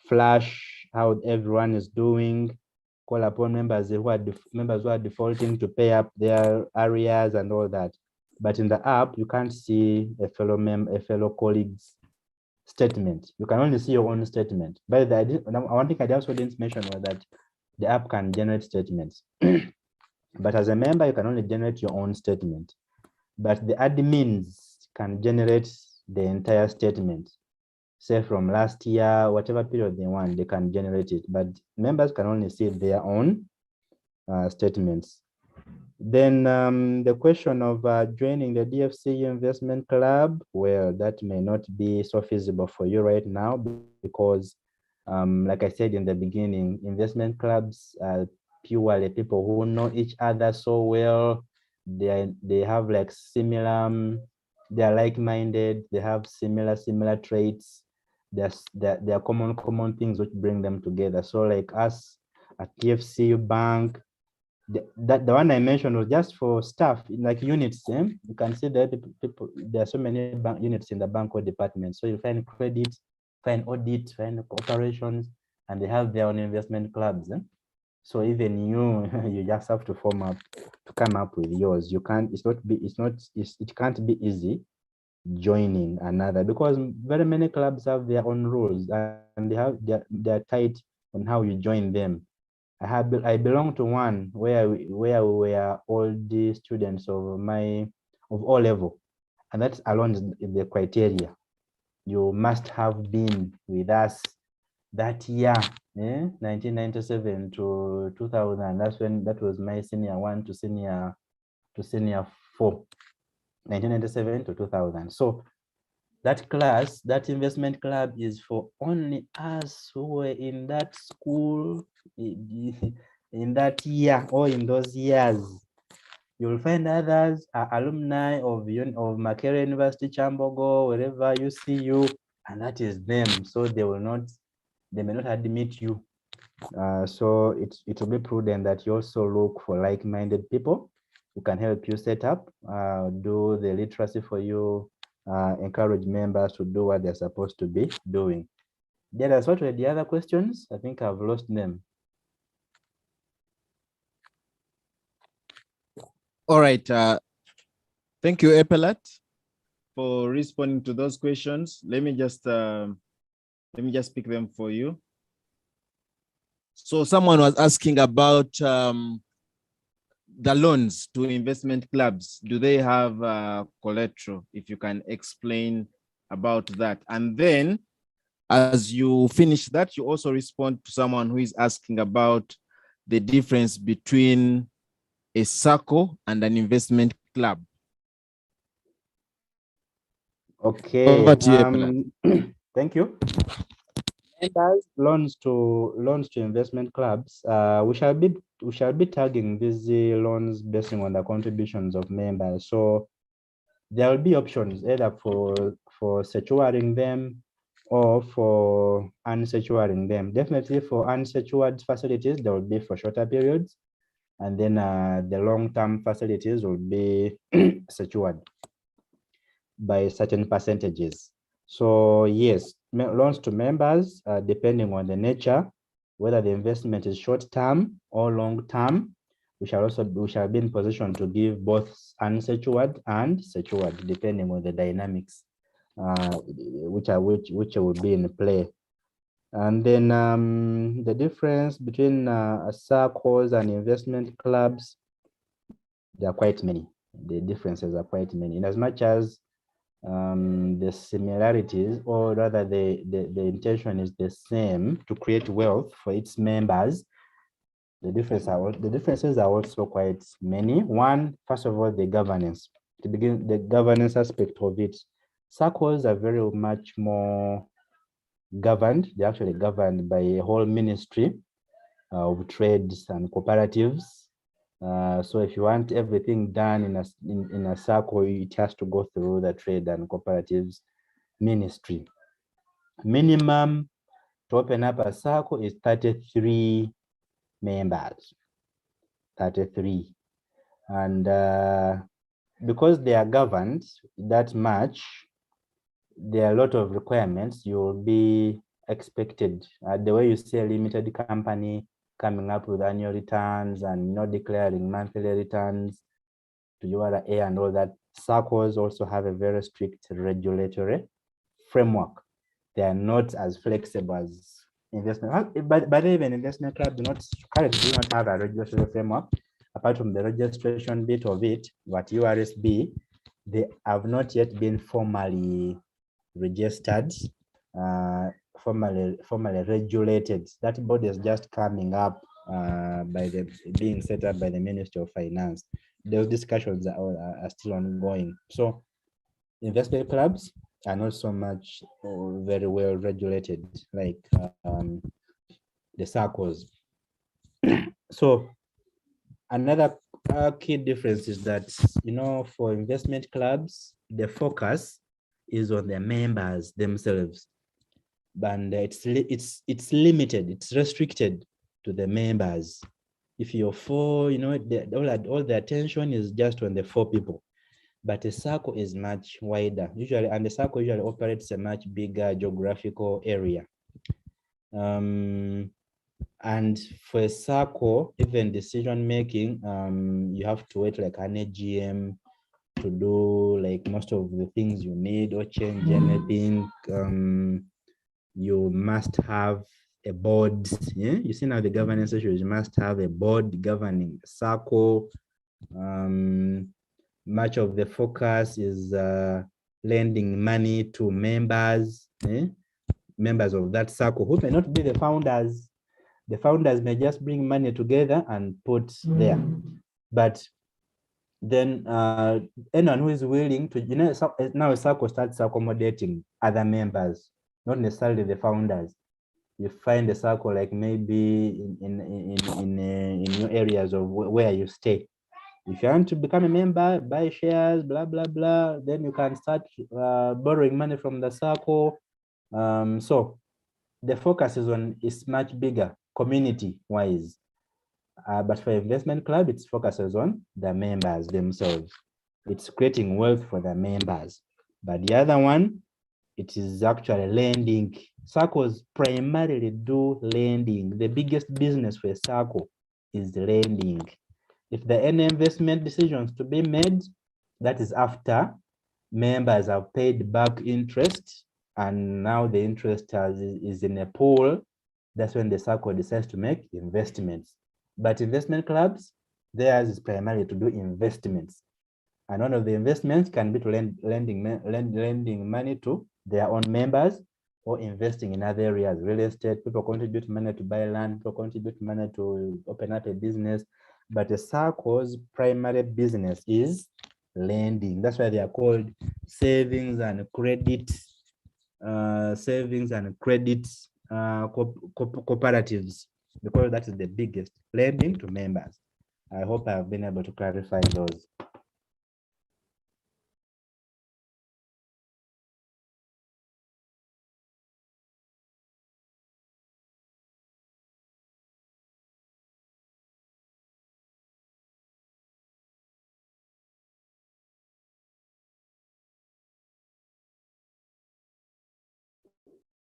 flash how everyone is doing, call upon members who are defaulting to pay up their arrears and all that. But in the app, you can't see a fellow colleague's statement. You can only see your own statement. But one thing I also didn't mention was that the app can generate statements. But as a member, you can only generate your own statement. But the admins can generate the entire statement. Say from last year, whatever period they want, they can generate it. But members can only see their own statements. Then the question of joining the DFCU investment club, well, that may not be so feasible for you right now because, like I said in the beginning, investment clubs are purely people who know each other so well. They have like similar, they are like-minded, they have similar traits. There are common things which bring them together. So like us at DFCU Bank, the one I mentioned was just for staff, like units. You can see that people, there are so many bank units in the bank or department. So you find credit, find audit, find operations, and they have their own investment clubs. So even you, you just have to come up with yours. You can't. It can't be easy joining another because very many clubs have their own rules and they're tight on how you join them. I belong to one where we were all the students of O level, and that alone is the criteria. You must have been with us that year, 1997 to 2000. That was my senior 1 to senior 4, 1997 to 2000. So that class, that investment club is for only us who were in that school in that year or in those years. You'll find others are alumni of Makerere University, Chambogo, wherever you see you, and that is them. So they may not admit you. So it will be prudent that you also look for like-minded people who can help you set up, do the literacy for you, encourage members to do what they're supposed to be doing. That's what were the other questions? I think I've lost them. All right. Thank you, Epalat, for responding to those questions. Let me just pick them for you. So someone was asking about the loans to investment clubs. Do they have collateral? If you can explain about that. And then as you finish that, you also respond to someone who is asking about the difference between a SACCO and an investment club. Okay. Over to you, thank you. Loans to investment clubs. We shall be tagging these loans based on the contributions of members. So there will be options either for securing them or for unsecuring them. Definitely for unsecured facilities, there will be for shorter periods, and then the long-term facilities will be secured by certain percentages. So yes, loans to members, depending on the nature, whether the investment is short-term or long-term, we shall be in position to give both unsecured and secured, depending on the dynamics, which will be in play. And then the difference between SACCOs and investment clubs, there are quite many. The differences are quite many. In as much as the similarities, or rather the intention is the same, to create wealth for its members, the differences are also quite many. One, first of all, the governance. To begin, the governance aspect of it. SACCOs are very much more governed. They're actually governed by a whole ministry of trades and cooperatives. So if you want everything done in a SACCO, it has to go through the trade and cooperatives ministry. Minimum to open up a SACCO is 33 members. 33. And because they are governed that much, there are a lot of requirements. You will be expected, the way you see a limited company coming up with annual returns and not declaring monthly returns to URA and all that, SACCOs also have a very strict regulatory framework. They are not as flexible as investment, but even investment clubs currently do not have a regulatory framework. Apart from the registration bit of it, what URSB, they have not yet been formally registered, formally regulated. That body is just coming up being set up by the Ministry of Finance. Those discussions are still ongoing. So investment clubs are not so much very well regulated like the SACCOs. So another key difference is that, for investment clubs, the focus is on the members themselves, and it's limited, it's restricted to the members. If you're four, all the attention is just on the 4 people. But a SACCO is much wider, usually, and the SACCO usually operates a much bigger geographical area. And for a SACCO, even decision making, you have to wait like an AGM to do like most of the things you need or change anything. You must have a board. Yeah, you see now the governance issues. You must have a board governing the SACCO. Much of the focus is lending money to members, members of that SACCO, who may not be the founders. The founders may just bring money together and put there. But then anyone who is willing to, now a SACCO starts accommodating other members, not necessarily the founders. You find a SACCO like maybe in your areas of where you stay. If you want to become a member, buy shares, blah, blah, blah, then you can start borrowing money from the SACCO. So the focus is much bigger, community-wise. But for investment club, it focuses on the members themselves. It's creating wealth for the members. But the other one, it is actually lending. SACCOs primarily do lending. The biggest business for a SACCO is lending. If there are any investment decisions to be made, that is after members have paid back interest, and now the interest is in a pool. That's when the SACCO decides to make investments. But investment clubs, theirs is primarily to do investments. And one of the investments can be to lending money to their own members, or investing in other areas, real estate. People contribute money to buy land, people contribute money to open up a business. But the SACCO's primary business is lending. That's why they are called savings and credit cooperatives, because that is the biggest, lending to members. I hope I have been able to clarify those.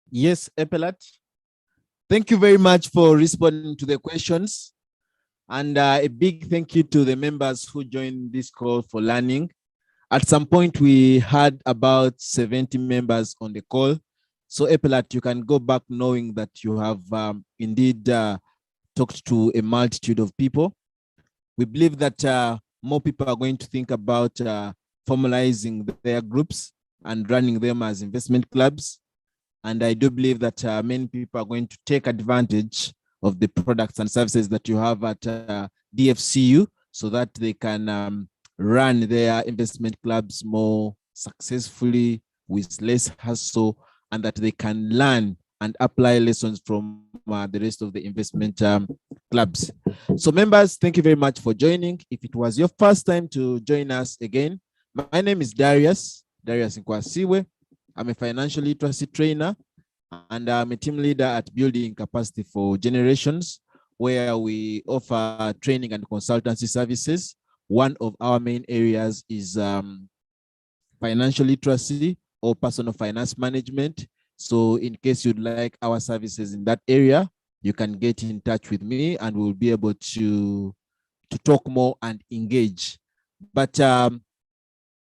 Yes, Epalat. Thank you very much for responding to the questions. And a big thank you to the members who joined this call for learning. At some point, we had about 70 members on the call. So Epalat, you can go back knowing that you have indeed talked to a multitude of people. We believe that more people are going to think about formalizing their groups and running them as investment clubs. And I do believe that many people are going to take advantage of the products and services that you have at DFCU so that they can run their investment clubs more successfully with less hassle, and that they can learn and apply lessons from the rest of the investment clubs. So members, thank you very much for joining. If it was your first time to join us again, my name is Darius Nkwasiwe. I'm a financial literacy trainer, and I'm a team leader at Building Capacity for Generations, where we offer training and consultancy services. One of our main areas is financial literacy or personal finance management. So in case you'd like our services in that area, you can get in touch with me and we'll be able to talk more and engage. But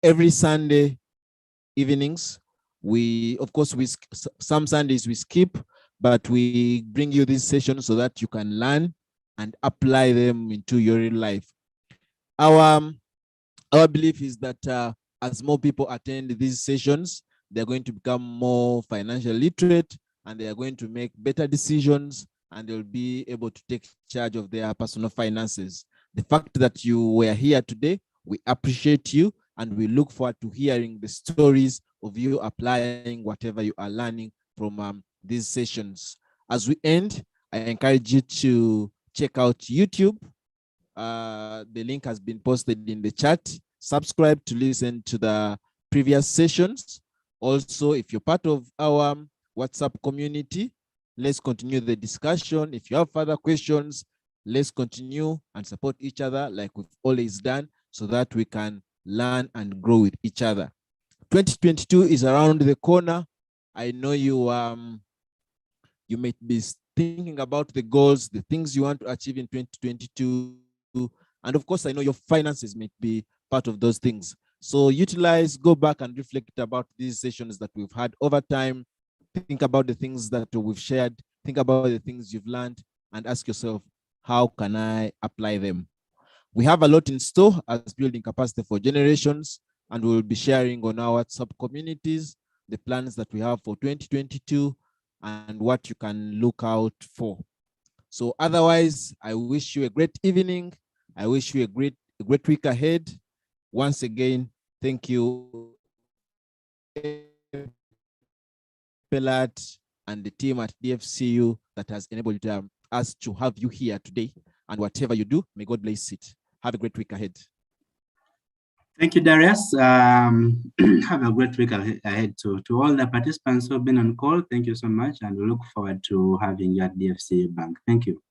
every Sunday evenings, of course, some Sundays we skip, but we bring you these sessions so that you can learn and apply them into your real life. Our belief is that as more people attend these sessions, they're going to become more financially literate, and they are going to make better decisions, and they'll be able to take charge of their personal finances. The fact that you were here today, we appreciate you, and we look forward to hearing the stories of you applying whatever you are learning from these sessions. As we end, I encourage you to check out YouTube. The link has been posted in the chat. Subscribe to listen to the previous sessions. Also, if you're part of our WhatsApp community, let's continue the discussion. If you have further questions, let's continue and support each other like we've always done, so that we can learn and grow with each other. 2022 is around the corner. I know you might be thinking about the goals, the things you want to achieve in 2022. And of course, I know your finances might be part of those things. So utilize, go back and reflect about these sessions that we've had over time. Think about the things that we've shared. Think about the things you've learned and ask yourself, how can I apply them? We have a lot in store as Building Capacity for Generations, and we'll be sharing on our WhatsApp communities the plans that we have for 2022 and what you can look out for. So otherwise, I wish you a great evening. I wish you a great week ahead. Once again, thank you, Epalat and the team at DFCU that has enabled us to have you here today. And whatever you do, may God bless it. Have a great week ahead. Thank you, Darius. Have a great week ahead to all the participants who have been on call. Thank you so much, and we look forward to having you at DFCU Bank. Thank you.